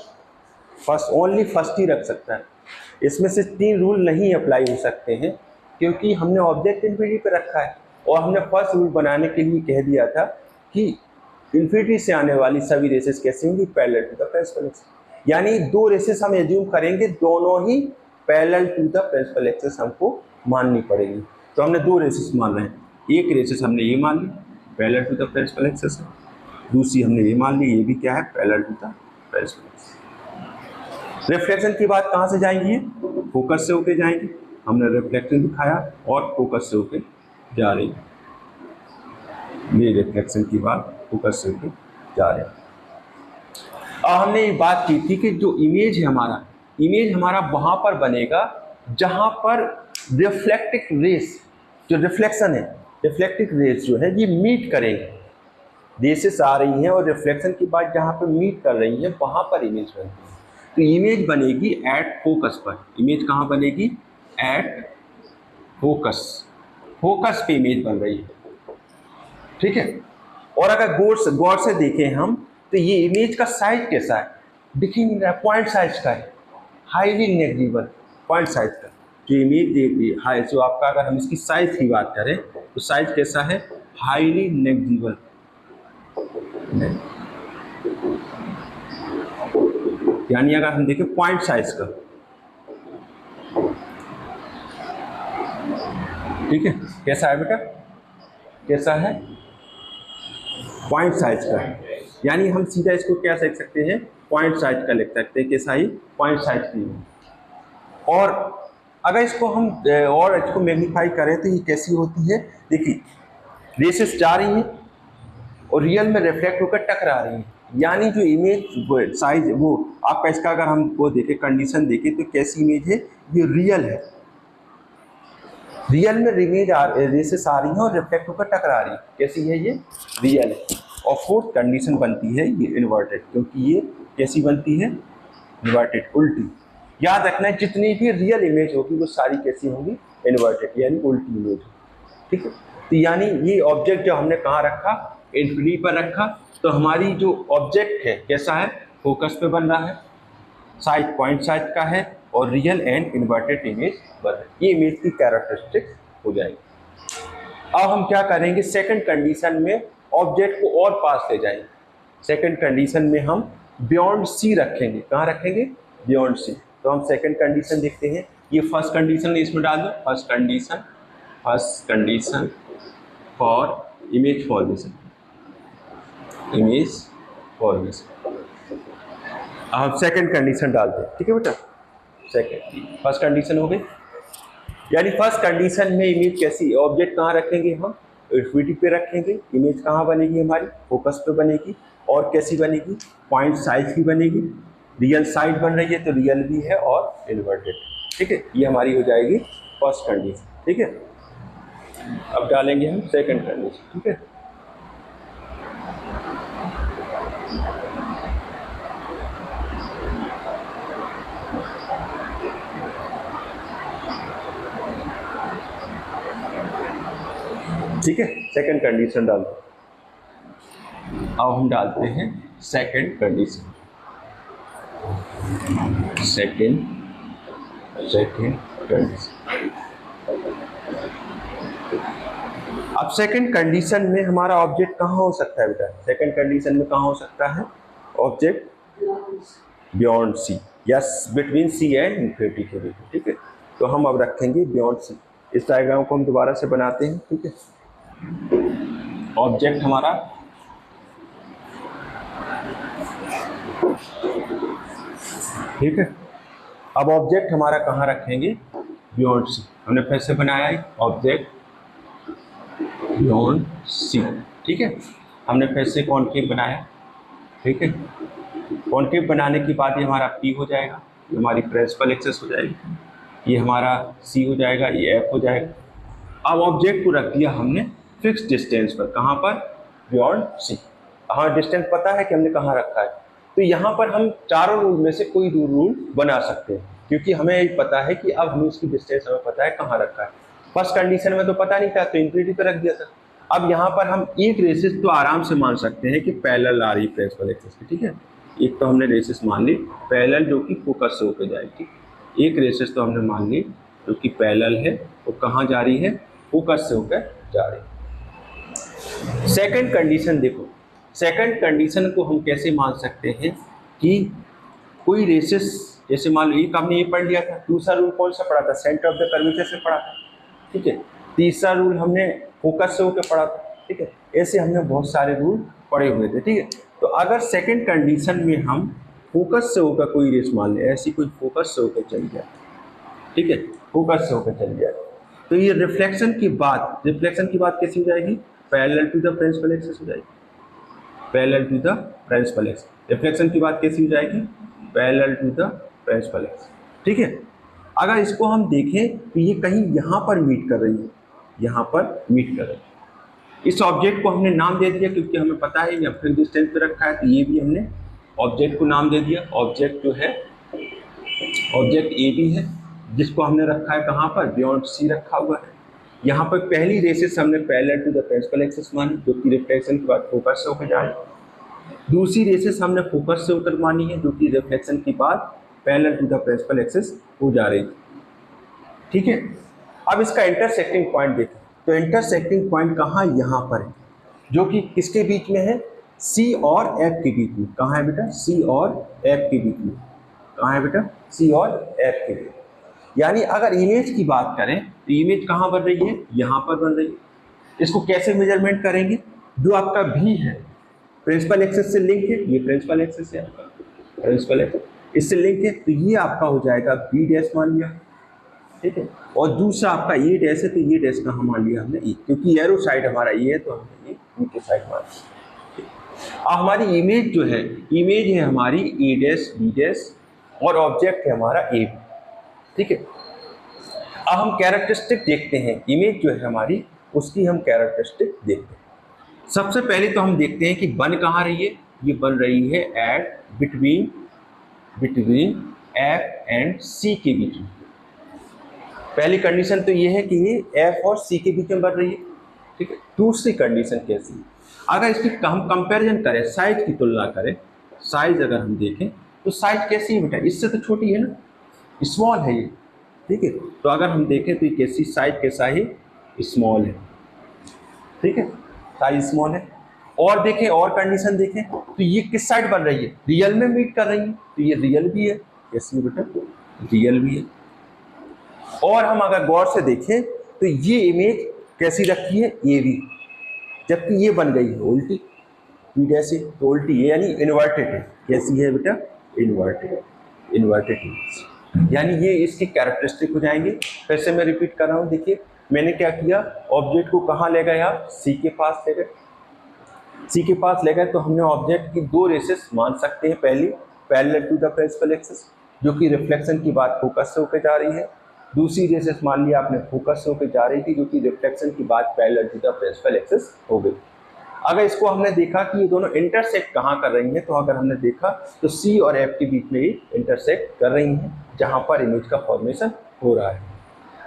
S2: फर्स्ट, ओनली फर्स्ट ही रख सकता है। इसमें से 3 रूल नहीं अप्लाई हो सकते हैं क्योंकि हमने ऑब्जेक्ट इंफिनिटी पे रखा है, और हमने फर्स्ट रूल बनाने के लिए कह दिया था कि इंफिनिटी से आने वाली सभी रेसेस कैसी होंगी, parallel to the principal axis. यानी 2 रेसेस हम एज्यूम करेंगे, दोनों ही parallel to the principal axis हमको माननी पड़ेगी। तो हमने 2 रेसेस मान रहे हैं। एक रेसेस हमने ये मान ली, parallel to the principal axis है। दूसरी हमने ये मान ली, ये भी क्या है, parallel to the principal axis. Reflection की बात कहाँ से जाएंगी? फोकस से होके जाएंगी। हमने रिफ्लेक्शन दिखाया और फोकस से होके जा रही है। ये रिफ्लेक्शन की बात फोकस से होके जा रही है। अब हमने ये बात की थी कि जो इमेज है हमारा, इमेज हमारा वहां पर बनेगा जहां पर रिफ्लेक्टिव रेस, जो रिफ्लेक्शन है, रिफ्लेक्टिव रेस जो है ये मीट करेंगे। रेसेस आ रही हैं और रिफ्लेक्शन की बात जहां पर मीट कर रही है वहां पर इमेज बनती है। तो इमेज बनेगी एट फोकस पर। इमेज कहाँ बनेगी? At focus. फोकस पे इमेज बन रही है, ठीक है। और अगर गौर से देखें हम तो ये इमेज का साइज कैसा है? दिख ही नहीं रहा, पॉइंट साइज का है, हाईली नेग्लिजिबल पॉइंट साइज का जो इमेज हाई। जो आपका अगर हम इसकी साइज की बात करें तो साइज कैसा है? Highly negligible. यानी अगर हम देखें पॉइंट साइज का, ठीक है, कैसा है बेटा? कैसा है? पॉइंट साइज का। यानी हम सीधा इसको क्या लिख सकते हैं? पॉइंट साइज का लिख सकते हैं। कैसा ही? पॉइंट साइज की। और अगर इसको हम और इसको मैग्नीफाई करें तो ये कैसी होती है? देखिए, रेसेस जा रही हैं और रियल में रिफ्लेक्ट होकर टकरा रही हैं। यानी जो इमेज साइज वो आपका इसका अगर हम वो देखें, कंडीशन देखें तो कैसी इमेज है? ये रियल है। रियल में इमेज रेसेस आ रही हैं और रिफ्लेक्ट होकर टकरा रही है। कैसी है? ये रियल है। और फोर्थ कंडीशन बनती है ये इन्वर्टेड, क्योंकि ये कैसी बनती है? इन्वर्टेड, उल्टी। याद रखना है जितनी भी रियल इमेज होगी वो सारी कैसी होंगी? इन्वर्टेड, यानी उल्टी इमेज, ठीक है। तो यानी ये ऑब्जेक्ट जो हमने कहाँ रखा? इन्फिनिटी पर रखा। तो हमारी जो ऑब्जेक्ट है कैसा है? फोकस पे बन रहा है, साइज पॉइंट साइज का है और रियल एंड इन्वर्टेड इमेज बन रही है। ये इमेज की कैरेक्टरिस्टिक हो जाएगी। अब हम क्या करेंगे? सेकंड कंडीशन में ऑब्जेक्ट को और पास ले जाएंगे। सेकंड कंडीशन में हम बियॉन्ड सी रखेंगे। कहाँ रखेंगे? Beyond C. तो हम सेकंड कंडीशन देखते हैं। ये फर्स्ट कंडीशन इसमें डाल दो। First condition for image formation, image formation. हम सेकंड कंडीशन डालते हैं, ठीक है बेटा। सेकंड, फर्स्ट कंडीशन हो गई। यानी फर्स्ट कंडीशन में इमेज कैसी, ऑब्जेक्ट कहाँ रखेंगे? हम इन्फिनिटी पे रखेंगे। इमेज कहाँ बनेगी? हमारी फोकस पे बनेगी। और कैसी बनेगी? पॉइंट साइज की बनेगी। रियल साइड बन रही है तो रियल भी है और इन्वर्टेड, ठीक है। ये हमारी हो जाएगी फर्स्ट कंडीशन, ठीक है। अब डालेंगे हम सेकंड कंडीशन, ठीक है। ठीक है, सेकंड कंडीशन डाल दो। अब हम डालते हैं सेकंड कंडीशन। Second condition. अब सेकंड कंडीशन में हमारा ऑब्जेक्ट कहाँ हो सकता है बेटा? सेकंड कंडीशन में कहाँ हो सकता है object? Beyond C, yes, between C and infinity के बीच, ठीक है। तो हम अब रखेंगे बियॉन्ड सी। इस डायग्राम को हम दोबारा से बनाते हैं, ठीक है। ऑब्जेक्ट हमारा ठीक है। अब ऑब्जेक्ट हमारा कहाँ रखेंगे? Beyond C. हमने फिर से बनाया है ऑब्जेक्ट बियॉन्ड सी, ठीक है। हमने फिर से कॉन्केव बनाया, ठीक है। कॉन्केव बनाने के बाद ये हमारा पी हो जाएगा, ये हमारी प्रिंसिपल एक्सेस हो जाएगी, ये हमारा सी हो जाएगा, ये एफ हो जाएगा। अब ऑब्जेक्ट को रख दिया हमने फिक्स डिस्टेंस पर। कहाँ पर? Beyond C. हाँ, डिस्टेंस पता है कि हमने कहाँ रखा है। तो यहाँ पर हम चारों रूल में से कोई रूल बना सकते हैं, क्योंकि हमें पता है कि अब हमें उसकी डिस्टेंस हमें पता है कहाँ रखा है। फर्स्ट कंडीशन में तो पता नहीं था तो इन्फिनिटी पे रख दिया था। अब यहाँ पर हम एक रेसिस तो आराम से मान सकते हैं कि पैरेलल आ रही प्रिंसिपल एक्सिस की, ठीक है। एक तो हमने रेसिस मान ली पैरेलल जो कि फोकस से होकर जाएगी। एक रेसिस तो हमने मान ली जो कि पैरेलल है, वो कहाँ जा रही है? फोकस से होकर जा रही है। सेकंड कंडीशन देखो, सेकंड कंडीशन को हम कैसे मान सकते हैं कि कोई रेसिस, जैसे मान लो एक हमने ये पढ़ लिया था, दूसरा रूल कौन सा पढ़ा था? सेंटर ऑफ द कर्वेचर से पढ़ा था, ठीक है। तीसरा रूल हमने फोकस से होकर पढ़ा था, ठीक है। ऐसे हमने बहुत सारे रूल पढ़े हुए थे, ठीक है। तो अगर सेकंड कंडीशन में हम फोकस से होकर कोई रेस मान ले, ऐसी कोई फोकस से होकर चली जाए, ठीक है, फोकस से होकर चली जाए, तो ये रिफ्लेक्शन की बात कैसी हो जाएगी, parallel to the principal axis हो जाएगी, parallel to the principal axis. Reflection की बात कैसी हो जाएगी, parallel to the principal axis, ठीक है। अगर इसको हम देखें तो ये कहीं यहाँ पर मीट कर रही है, यहाँ पर मीट कर रही है। इस ऑब्जेक्ट को हमने नाम दे दिया क्योंकि हमें पता है ये अपने डिस्टेंस पे रखा है, तो ये भी हमने ऑब्जेक्ट को नाम दे दिया। ऑब्जेक्ट जो है, ऑब्जेक्ट ए बी है, जिसको हमने रखा है कहाँ पर, बियॉन्ड सी रखा हुआ है। यहाँ पर पहली रेसेस हमने parallel to the principal axis मानी, जो कि रिफ्लेक्शन के बाद फोकस से होकर जा रही है। दूसरी रेसेस हमने फोकस से होकर मानी है, जो कि रिफ्लेक्शन के बाद parallel to the principal axis हो जा रही है, ठीक है। अब इसका इंटरसेक्टिंग पॉइंट देखें, तो इंटरसेक्टिंग पॉइंट कहाँ, यहाँ पर है, जो कि किसके बीच में है, सी और एफ के बीच में। कहाँ है बेटा, सी और एफ के बीच में। कहाँ है बेटा, सी और एफ के बीच। यानी अगर इमेज की बात करें तो इमेज कहाँ बन रही है, यहाँ पर बन रही है। इसको कैसे मेजरमेंट करेंगे, जो आपका भी है प्रिंसिपल एक्सिस से लिंक है, ये प्रिंसिपल एक्सिस है आपका, प्रिंसिपल एक्सिस इससे लिंक है, तो ये आपका हो जाएगा बी डैश मान लिया, ठीक है। और दूसरा आपका ए डैश है, तो ये डैश कहाँ मान लिया हमने, ए, क्योंकि एरो साइड हमारा ये है तो हमने ये नीचे साइड मान लिया। अब हमारी इमेज जो है, इमेज है हमारी ए डैश बी डैश और ऑब्जेक्ट है हमारा ए, ठीक है। अब हम कैरेक्टरिस्टिक देखते हैं, इमेज जो है हमारी उसकी हम कैरेक्टरिस्टिक देखते हैं। सबसे पहले तो हम देखते हैं कि बन कहाँ रही है, ये बन रही है एट बिटवीन एफ एंड सी के बीच में। पहली कंडीशन तो ये है कि ये एफ और सी के बीच में बन रही है, ठीक है। दूसरी कंडीशन कैसी है, अगर इसकी हम कंपैरिजन करें, साइज की तुलना करें, साइज अगर हम देखें तो साइज कैसी है बेटा, इससे तो छोटी है ना, स्मॉल है ये, ठीक है। तो अगर हम देखें तो ये कैसी, साइज कैसा है, स्मॉल है, ठीक है, साइज स्मॉल है। और देखें, और कंडीशन देखें तो ये किस साइड बन रही है, रियल में मीट कर रही है, तो ये रियल भी है, कैसी है बेटा, रियल भी है। और हम अगर गौर से देखें तो ये इमेज कैसी रखी है, ए बी, जबकि ये बन गई है उल्टी, बी डैश से, तो उल्टी है यानी इन्वर्टेड है। कैसी है बेटा, इन्वर्टेड, इन्वर्टेड इमेज, यानी ये इसकी कैरेक्टरिस्टिक हो जाएंगे। फिर से मैं रिपीट कर रहा हूँ, देखिए मैंने क्या किया, ऑब्जेक्ट को कहाँ ले गया, सी के पास ले गए, सी के पास ले गए तो हमने ऑब्जेक्ट की दो रेसेस मान सकते हैं। पहली parallel to the principal axis, जो कि रिफ्लेक्शन की बात फोकस से होकर जा रही है। दूसरी रेसेस मान लिया आपने फोकस से होकर जा रही थी, जो कि रिफ्लेक्शन की बात parallel to the principal axis हो गई। अगर इसको हमने देखा कि ये दोनों इंटरसेक्ट कहाँ कर रही हैं, तो अगर हमने देखा तो सी और एफ के बीच में ही इंटरसेक्ट कर रही हैं, जहाँ पर इमेज का फॉर्मेशन हो रहा है।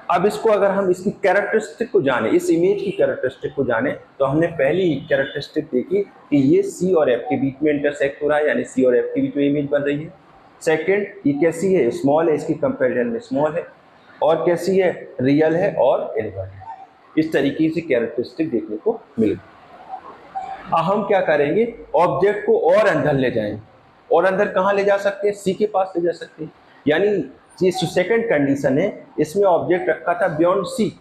S2: अब इसको अगर हम इसकी कैरेक्टरिस्टिक को जाने, इस इमेज की कैरेक्टरिस्टिक को जाने, तो हमने पहली कैरेक्टरिस्टिक देखी कि ये सी और एफ के बीच में इंटरसेक्ट हो रहा है, यानी सी और एफ के बीच में इमेज बन रही है। सेकेंड, ये कैसी है, स्मॉल है, इसकी कंपेरिजन में स्मॉल है। और कैसी है, रियल है और इन्वर्टेड। इस तरीके से कैरेक्टरिस्टिक देखने को मिलेगी। अब हम क्या करेंगे, ऑब्जेक्ट को और अंदर ले जाएंगे, और अंदर कहाँ ले जा सकते हैं, सी के पास ले जा सकते हैं। यानी ये सेकंड कंडीशन है, इसमें ऑब्जेक्ट रखा था बियॉन्ड सी।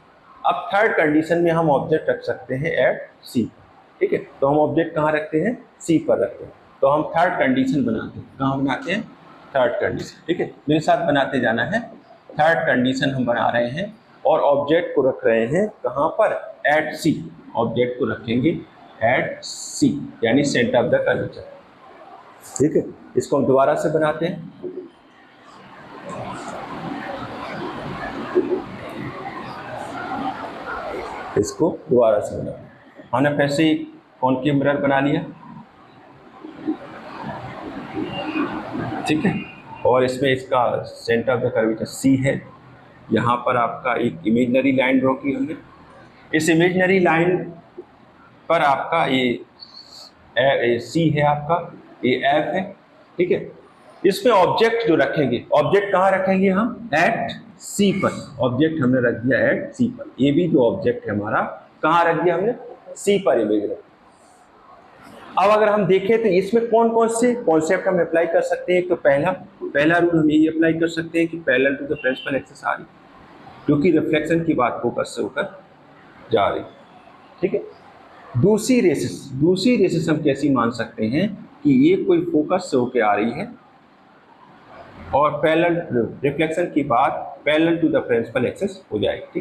S2: अब थर्ड कंडीशन में हम ऑब्जेक्ट रख सकते हैं एट सी, ठीक है। तो हम ऑब्जेक्ट कहाँ रखते हैं, सी पर रखते हैं। तो हम थर्ड कंडीशन बनाते हैं, कहाँ बनाते हैं, थर्ड कंडीशन, ठीक है। मेरे साथ बनाते जाना है। थर्ड कंडीशन हम बना रहे हैं और ऑब्जेक्ट को रख रहे हैं कहाँ पर, एट सी। ऑब्जेक्ट को रखेंगे एट सी, यानी सेंटर ऑफ द कर्वेचर, ठीक है। इसको हम दोबारा से बनाते हैं। इसको दोबारा से बना, हमने फिर से कॉनकेव मिरर बना लिया, ठीक है। और इसमें इसका centre of the curvature C है। यहाँ पर आपका एक इमेजनरी लाइन ड्रॉ की हमने। इस इमेजनरी लाइन पर आपका ये सी है, आपका ये एफ है, ठीक है। इसमें ऑब्जेक्ट जो रखेंगे, ऑब्जेक्ट कहाँ रखेंगे हम, एट सी पर। ऑब्जेक्ट हमने रख दिया एट सी पर। ये भी जो ऑब्जेक्ट है हमारा कहाँ रख दिया हमने, सी पर इमेज रख। अब अगर हम देखें तो इसमें कौन कौन से कॉन्सेप्ट हम अप्लाई कर सकते हैं। तो पहला रूल हम यही अप्लाई कर सकते हैं कि parallel to the principal axis आ रही, क्योंकि रिफ्लेक्शन की बात फोकस से होकर जा रही, ठीक है। दूसरी रेसेस हम कैसी मान सकते हैं कि ये कोई फोकस से होकर आ रही है, और पैरेलल रिफ्लेक्शन की बात parallel to the principal axis हो जाएगी।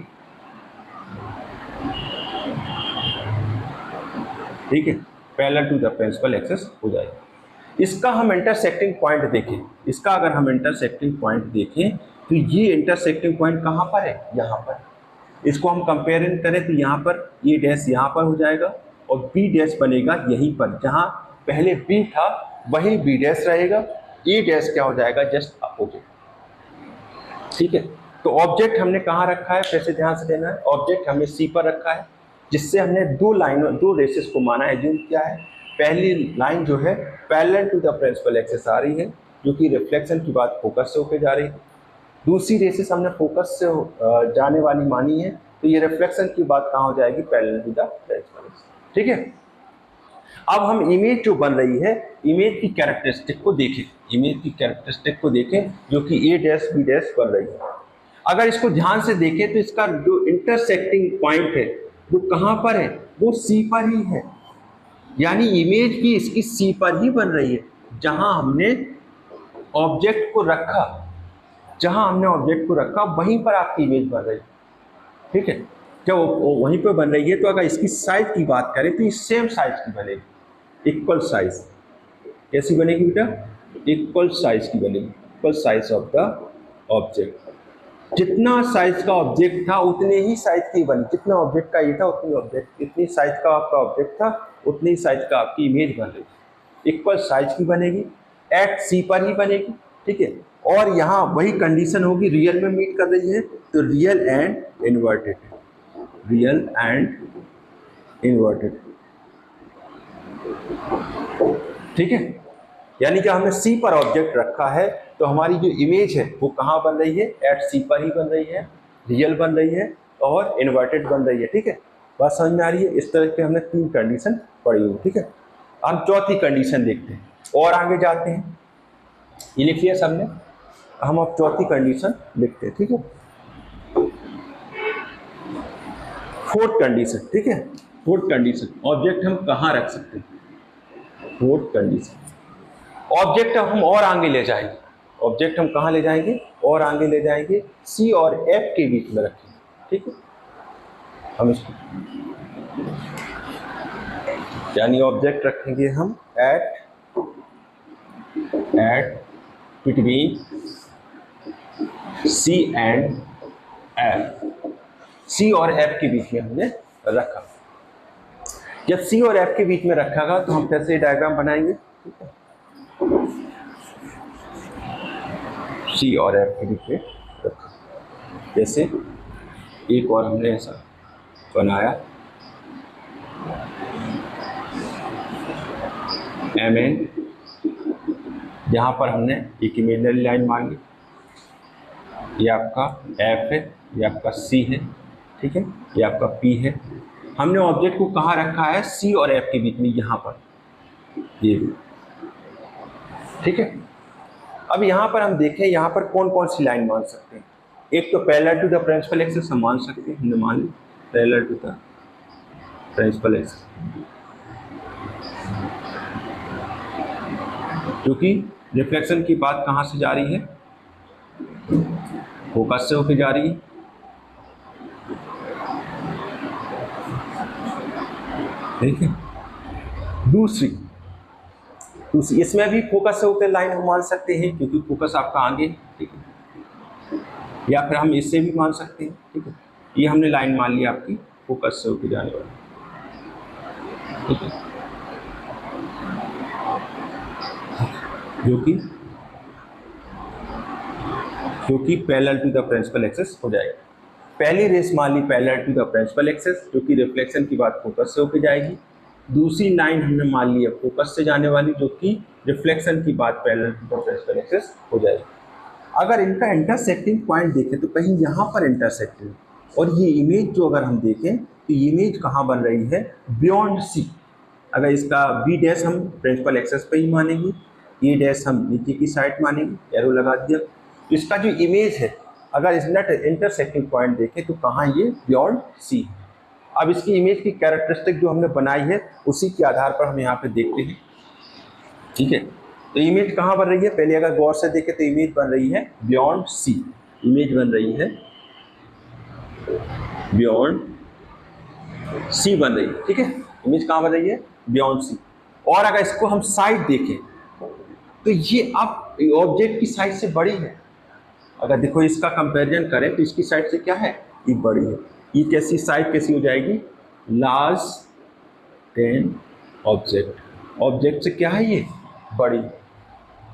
S2: ठीक है, parallel to the principal axis हो जाएगी। इसका हम इंटरसेक्टिंग पॉइंट देखें, इसका अगर हम इंटरसेक्टिंग पॉइंट देखें तो ये इंटरसेक्टिंग पॉइंट कहाँ पर है, यहाँ पर। इसको हम कंपेयरिंग करें तो यहाँ पर ये डैश यहाँ पर हो जाएगा और बी डैश बनेगा यहीं पर, जहाँ पहले बी था वही बी डैश रहेगा, ए डैश क्या हो जाएगा, जस्ट अपोजिट। ठीक है, तो ऑब्जेक्ट हमने कहाँ रखा है, कैसे ध्यान से देना है, ऑब्जेक्ट हमने सी पर रखा है, जिससे हमने दो रेसेस को माना है। एज्यूम किया है पहली लाइन जो है parallel to the principal axis आ रही है, जो कि रिफ्लेक्शन की बात फोकस से होकर जा रही है। दूसरी रेसेस हमने फोकस से जाने वाली मानी है, तो ये रिफ्लेक्शन की बात कहाँ हो जाएगी, parallel to the principal axis. ठीक है, अब हम इमेज जो बन रही है, इमेज की कैरेक्टरिस्टिक को देखें, इमेज की कैरेक्टरिस्टिक को देखें जो कि ए डैश बी डैश बन रही है। अगर इसको ध्यान से देखें तो इसका जो इंटरसेक्टिंग पॉइंट है वो कहाँ पर है, वो सी पर ही है। यानी इमेज भी इसकी सी पर ही बन रही है, जहां हमने ऑब्जेक्ट को रखा, जहां हमने ऑब्जेक्ट को रखा वहीं पर आपकी इमेज बन रही है। ठीक है, जब वहीं पर बन रही है तो अगर इसकी साइज की बात करें तो ये सेम साइज की बनेगी, इक्वल साइज। कैसी बनेगी बेटा, इक्वल साइज की बनेगी, equal size of the object. जितना साइज का ऑब्जेक्ट था उतने ही साइज की बनी, जितना ऑब्जेक्ट का ये था इतनी साइज का आपका ऑब्जेक्ट था, उतनी ही साइज का आपकी इमेज बन रही। इक्वल साइज की बनेगी, एट सी पर ही बनेगी। ठीक है, और यहाँ वही कंडीशन होगी, रियल में मीट कर रही है तो real and inverted, real and inverted. ठीक है, यानी कि हमने सी पर ऑब्जेक्ट रखा है तो हमारी जो इमेज है वो कहाँ बन रही है, एट सी पर ही बन रही है, रियल बन रही है और इन्वर्टेड बन रही है। ठीक है, बात समझ में आ रही है। इस तरह के हमने तीन कंडीशन पढ़ी हुई। ठीक है, हम चौथी कंडीशन देखते हैं और आगे जाते हैं। ये लिख लिया सबने, हम अब चौथी कंडीशन लिखते हैं। ठीक है, फोर्थ कंडीशन। ठीक है, फोर्थ कंडीशन, ऑब्जेक्ट हम कहाँ रख सकते हैं, फोर्थ कंडीशन। ऑब्जेक्ट हम और आगे ले जाएंगे, ऑब्जेक्ट हम कहाँ ले जाएंगे, और आगे ले जाएंगे, सी और एफ के बीच में रखेंगे। ठीक है, हम इसको यानी ऑब्जेक्ट रखेंगे हम at between C and F, C और एफ के बीच में हमने रखा। जब सी और एफ के बीच में रखा तो हम कैसे डायग्राम बनाएंगे, सी और एफ के बीच में रखा। जैसे एक और हमने ऐसा बनाया, एम एन, जहाँ पर हमने एक इमेजिनरी लाइन मान ली, ये आपका एफ है, ये आपका सी है। ठीक है, ये आपका पी है। हमने ऑब्जेक्ट को कहाँ रखा है, सी और एफ के बीच में, यहाँ पर, ये। ठीक है, अब यहाँ पर हम देखें, यहाँ पर कौन कौन सी लाइन मान सकते हैं। एक तो parallel to the principal axis हम मान सकते हैं, हमने मान ली parallel to the principal axis, क्योंकि रिफ्लेक्शन की बात कहाँ से जा रही है, फोकस से होकर जा रही है। ठीक है, दूसरी इसमें भी फोकस से होकर लाइन हम मान सकते हैं, क्योंकि फोकस आपका आगे। ठीक है, या फिर हम इससे भी मान सकते हैं। ठीक है, ये हमने लाइन मान ली आपकी फोकस से होकर जाने वाली। ठीक है, जो कि parallel to the principal axis हो जाएगा। पहली रेस मान ली parallel to the principal axis, जो कि रिफ्लेक्शन की बात फोकस से होकर जाएगी। दूसरी लाइन हमने मान ली है फोकस से जाने वाली, जो कि रिफ्लेक्शन की बात parallel to the principal axis हो जाएगी। अगर इनका इंटरसेक्टिंग पॉइंट देखें तो कहीं यहाँ पर इंटरसेक्टिंग, और ये इमेज जो अगर हम देखें तो ये इमेज कहाँ बन रही है, बियॉन्ड सी। अगर इसका बी डैश हम प्रिंसिपल एक्सिस पे ही मानेंगे, ए डैश हम नीचे की साइड मानेंगे, एरो लगा दिया। तो इसका जो इमेज है, अगर इसका इंटरसेक्टिंग पॉइंट देखें तो कहाँ ये बियॉन्ड सी है। अब इसकी इमेज की कैरेक्टरिस्टिक जो हमने बनाई है उसी के आधार पर हम यहाँ पे देखते हैं। ठीक है, तो इमेज कहाँ बन रही है, पहले अगर गौर से देखें तो इमेज बन रही है बियॉन्ड सी, इमेज बन रही है बियॉन्ड सी बन रही है, ठीक है। इमेज कहाँ बन रही है, बियॉन्ड सी। और अगर इसको हम साइड देखें तो ये अब ऑब्जेक्ट की साइज से बड़ी है। अगर देखो इसका कंपैरिजन करें तो इसकी साइड से क्या है, ये बड़ी है। ये कैसी साइज कैसी हो जाएगी, लार्ज देन ऑब्जेक्ट, ऑब्जेक्ट से क्या है ये बड़ी,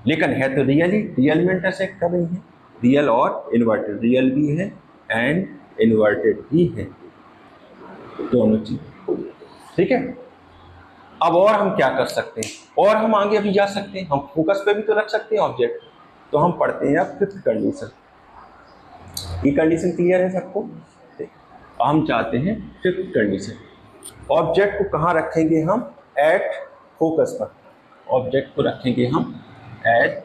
S2: लेकिन है तो रियल में इंटरसेक्ट कर रही है, रियल और इन्वर्टेड, रियल भी है एंड इन्वर्टेड भी है, दोनों चीज, ठीक है। अब और हम क्या कर सकते हैं, और हम आगे भी जा सकते हैं, हम फोकस पे भी तो रख सकते हैं ऑब्जेक्ट। तो हम पढ़ते हैं अब फिफ्थ कंडीशन। ये कंडीशन क्लियर है सबको, हम चाहते हैं फिफ्थ कंडीशन, ऑब्जेक्ट को कहाँ रखेंगे हम, एट फोकस पर, ऑब्जेक्ट को रखेंगे हम एट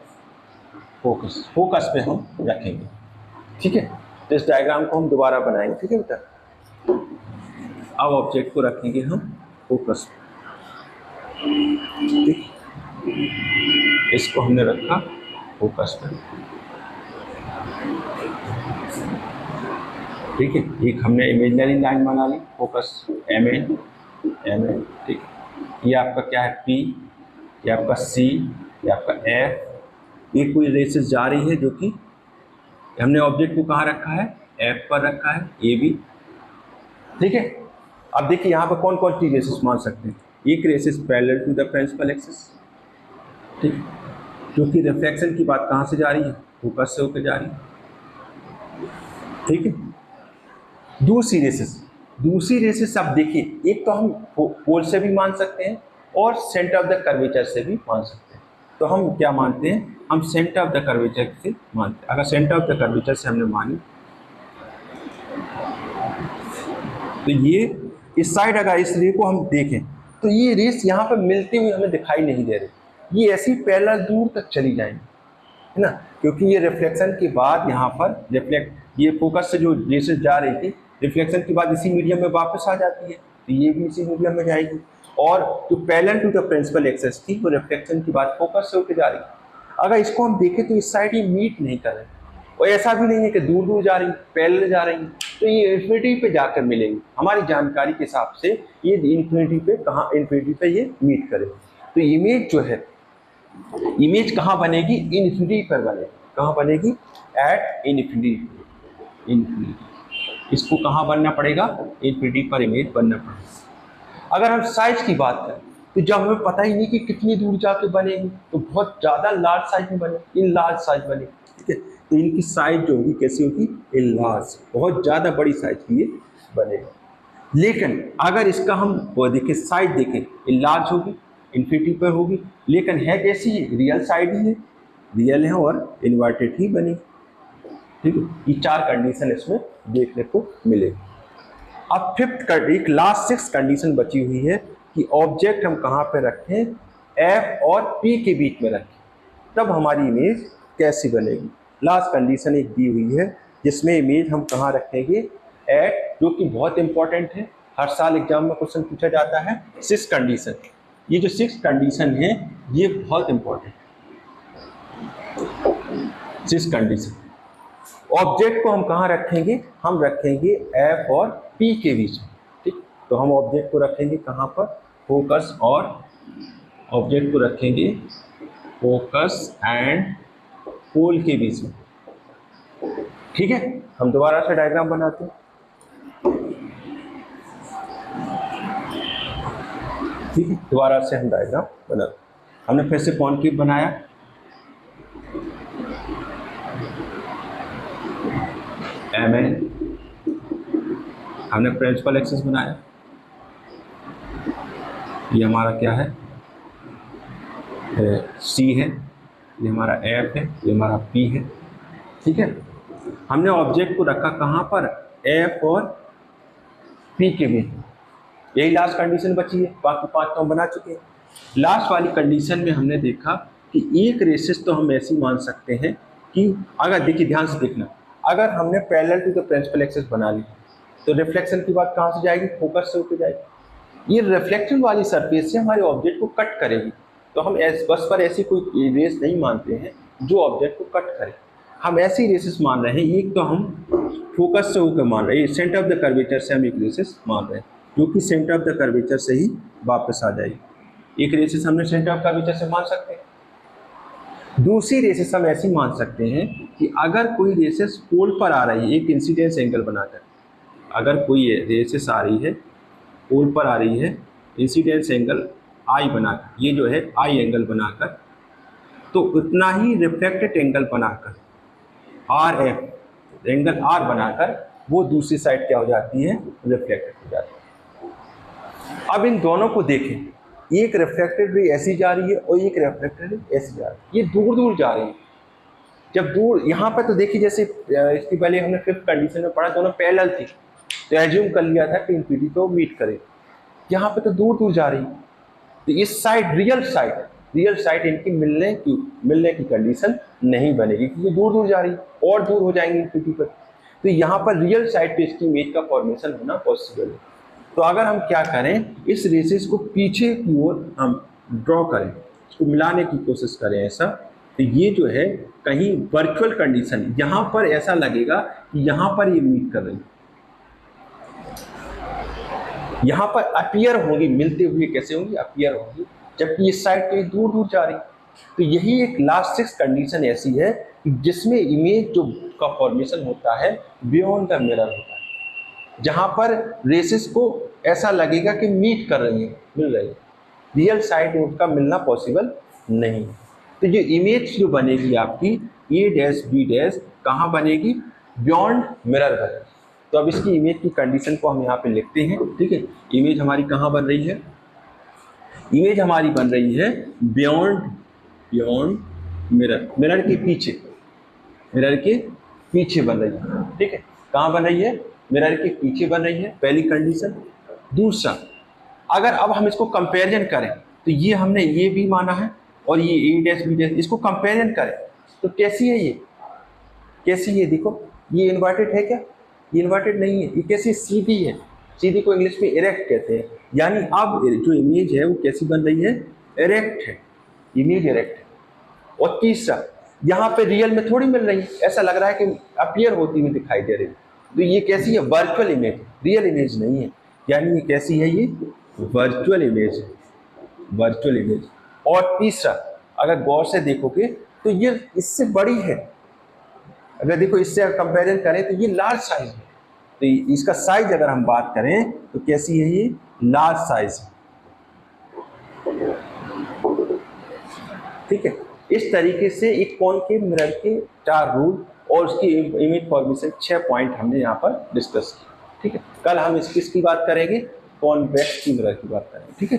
S2: फोकस, फोकस पे हम रखेंगे, ठीक है। तो इस डायग्राम को हम दोबारा बनाएंगे, ठीक है बेटा। अब ऑब्जेक्ट को रखेंगे हम फोकस पे, ठीक, इसको हमने रखा फोकस पे, ठीक है। एक हमने इमेजिनरी लाइन बना ली फोकस एम एन, ठीक है। ये आपका क्या है पी, ये आपका सी, ये आपका एफ, ये कोई रेसेस जा रही है जो कि हमने ऑब्जेक्ट को कहाँ रखा है, एफ पर रखा है, ए बी, ठीक है। अब देखिए यहाँ पर कौन कौन सी रेसेस मान सकते हैं, एक rays parallel to the principal axis, ठीक, क्योंकि रिफ्लेक्शन की बात कहाँ से जा रही है, फोकस से होकर जा रही है, ठीक है। दूसरी रेसेस आप देखिए, एक तो हम पोल से भी मान सकते हैं और सेंटर ऑफ द कर्वेचर से भी मान सकते हैं। तो हम क्या मानते हैं, हम सेंटर ऑफ द कर्वेचर से मानते हैं। अगर सेंटर ऑफ द कर्वेचर से हमने मानी तो ये इस साइड अगर इस रे को हम देखें तो ये रेस यहाँ पर मिलती हुई हमें दिखाई नहीं दे रही, ये ऐसी पैरेलल दूर तक चली जाएंगी, है ना, क्योंकि ये रिफ्लेक्शन के बाद यहाँ पर ये फोकस से जो रेसेस जा रही थी, रिफ्लेक्शन के बाद इसी मीडियम में वापस आ जाती है, तो ये भी इसी मीडियम में जाएगी। और जो parallel to the principal axis थी वो रिफ्लेक्शन के बाद फोकस से होकर जा रही है। अगर इसको हम देखें तो इस साइड ये मीट नहीं कर रहे, और ऐसा भी नहीं है कि दूर दूर जा रही, पैरेलल जा रही, तो ये इन्फिनिटी पे जाकर मिलेंगी। हमारी जानकारी के हिसाब से ये इन्फिनिटी पे कहाँ, इन्फिनिटी पे ये मीट करे। तो इमेज जो है, इमेज कहाँ बनेगी, इन्फिनिटी पर बनेगी। कहाँ बनेगी, एट इन्फिनिटी। इसको कहाँ बनना पड़ेगा, इन्फिनिटी पर इमेज बनना पड़ेगा। अगर हम साइज की बात करें तो जब हमें पता ही नहीं कि कितनी दूर जाके बनेगी, तो बहुत ज़्यादा लार्ज साइज में बने, इन लार्ज साइज बने, ठीक है। तो इनकी साइज जो होगी कैसी होगी, इन लार्ज, बहुत ज़्यादा बड़ी साइज की ये बनेगा। लेकिन अगर इसका हम वो देखें, साइज देखें, इन लार्ज होगी, इन्फिनिटी पर होगी, लेकिन है कैसी है, रियल साइड ही है, रियल है और इन्वर्टेड ही बनेगी, ठीक है। ये चार कंडीशन इसमें देखने को मिलेगी। अब फिफ्थ एक लास्ट सिक्स कंडीशन बची हुई है कि ऑब्जेक्ट हम कहाँ पे रखें, एफ और पी के बीच में रखें, तब हमारी इमेज कैसी बनेगी। लास्ट कंडीशन एक दी हुई है जिसमें इमेज हम कहाँ रखेंगे, एट, जो कि बहुत इंपॉर्टेंट है, हर साल एग्जाम में क्वेश्चन पूछा जाता है। सिक्स कंडीशन, ये जो सिक्स कंडीशन है ये बहुत इंपॉर्टेंट है। सिक्स कंडीशन, ऑब्जेक्ट को हम कहाँ रखेंगे, हम रखेंगे एफ और पी के बीच में, ठीक। तो हम ऑब्जेक्ट को रखेंगे कहाँ पर, फोकस, और ऑब्जेक्ट को रखेंगे फोकस एंड पोल के बीच में, ठीक है। हम दोबारा से डायग्राम बनाते हैं, ठीक है। दोबारा से हम डायग्राम बनाते हैं। हमने फिर से कॉन्केव बनाया, एम एन, हमने प्रिंसिपल एक्सिस बनाया, ये हमारा क्या है, सी है, ये हमारा एफ है, ये हमारा पी है, ठीक है। हमने ऑब्जेक्ट को रखा कहाँ पर, एफ और पी के बीच। यही लास्ट कंडीशन बची है, बाकी पांच तो हम बना चुके हैं। लास्ट वाली कंडीशन में हमने देखा कि एक रेसिस तो हम ऐसी मान सकते हैं कि अगर देखिए ध्यान से देखना, अगर हमने parallel to the principal axis बना ली तो रिफ्लेक्शन की बात कहाँ से जाएगी, फोकस से होकर जाएगी। ये रिफ्लेक्शन वाली सरफेस से हमारे ऑब्जेक्ट को कट करेगी, तो हम बस पर ऐसी कोई रेस नहीं मानते हैं जो ऑब्जेक्ट को कट करे। हम ऐसी रेसेस मान रहे हैं, एक तो हम फोकस से होकर मान रहे हैं, सेंटर ऑफ द कर्वेचर से हम एक रेसेस मान रहे हैं जो कि सेंटर ऑफ द कर्वेचर से ही वापस आ जाएगी। एक रेसेस हमने सेंटर ऑफ कर्वेचर से मान सकते हैं। दूसरी रेसेस हम ऐसी मान सकते हैं कि अगर कोई रेसेस पोल पर आ रही है एक इंसिडेंस एंगल बनाकर, अगर कोई रेसेस आ रही है पोल पर आ रही है इंसिडेंस एंगल आई बनाकर, ये जो है आई एंगल बनाकर, तो उतना ही रिफ्लेक्टेड एंगल बनाकर आर एफ एंगल आर बनाकर वो दूसरी साइड क्या हो जाती है, रिफ्लेक्टेड हो जाती है। अब इन दोनों को देखें, एक रिफ्लेक्टेड रे ऐसी जा रही है और एक रिफ्लेक्टेड रे ऐसी जा रही है, ये दूर दूर जा रही है। जब दूर यहाँ पर तो देखिए जैसे इसके पहले हमने फिफ्थ कंडीशन में पढ़ा, दोनों पैरेलल थी तो एज्यूम कर लिया था कि इंफिनिटी को मीट करे। यहाँ पे तो दूर दूर जा रही है, तो इस साइड रियल साइड इनकी मिलने की कंडीशन नहीं बनेगी क्योंकि दूर दूर जा रही है और दूर हो जाएंगे इंफिनिटी पर। तो यहाँ पर रियल साइड पे इसकी इमेज का फॉर्मेशन होना पॉसिबल है। तो अगर हम क्या करें, इस रेसेस को पीछे की ओर हम ड्रॉ करें, इसको मिलाने की कोशिश करें ऐसा, तो ये जो है कहीं वर्चुअल कंडीशन, यहाँ पर ऐसा लगेगा कि यहाँ पर ये मीट कर रही है, यहाँ पर अपीयर होंगी, मिलते हुए कैसे होंगी, अपीयर होंगी, जबकि इस साइड कहीं दूर दूर जा रही। तो यही एक लास्ट 6 कंडीशन ऐसी है जिसमें इमेज जो का फॉर्मेशन होता है बियॉन्ड द मिरर होता है, जहाँ पर रेसेस को ऐसा लगेगा कि मीट कर रही है, मिल रही है, रियल साइड उनका मिलना पॉसिबल नहीं। तो ये इमेज जो बनेगी आपकी ए डैश बी डैश कहाँ बनेगी, बियॉन्ड मिरर बनेगी। तो अब इसकी इमेज की कंडीशन को हम यहाँ पे लिखते हैं, ठीक है। इमेज हमारी कहाँ बन रही है, इमेज हमारी बन रही है बियॉन्ड मिरर के पीछे बन रही है, ठीक है। कहाँ बन रही है, मिरर के पीछे बन रही है, पहली कंडीशन। दूसरा, अगर अब हम इसको कंपेरिजन करें तो ये हमने ये भी माना है और ये ए डैश बी डैश, इसको कंपेरिजन करें तो कैसी है, ये कैसी है, देखो ये इन्वर्टेड है क्या, ये इन्वर्टेड नहीं है, ये कैसी सीधी है, सीधी को इंग्लिश में इरेक्ट कहते हैं। यानी अब जो इमेज है वो कैसी बन रही है, इरेक्ट है, इमेज इरेक्ट है। और तीसरा, यहाँ पे रियल में थोड़ी मिल रही है, ऐसा लग रहा है कि अपीयर होती हुई दिखाई दे रही है, तो ये कैसी है, वर्चुअल इमेज, रियल इमेज नहीं है। यानी ये कैसी है, ये वर्चुअल इमेज है, वर्चुअल इमेज। और तीसरा, अगर गौर से देखोगे तो ये इससे बड़ी है, अगर देखो इससे कंपेरिजन करें तो ये लार्ज साइज है, तो इसका साइज अगर हम बात करें तो कैसी है, ये लार्ज साइज है, ठीक है। इस तरीके से एक कॉनकेव मिरर के 4 रूल और उसकी इमेज फॉर्मेशन 6 पॉइंट हमने यहाँ पर डिस्कस किया, ठीक है। कल हम किसकी बात करेंगे, कॉन्वेक्स मिरर की बात करेंगे, ठीक है।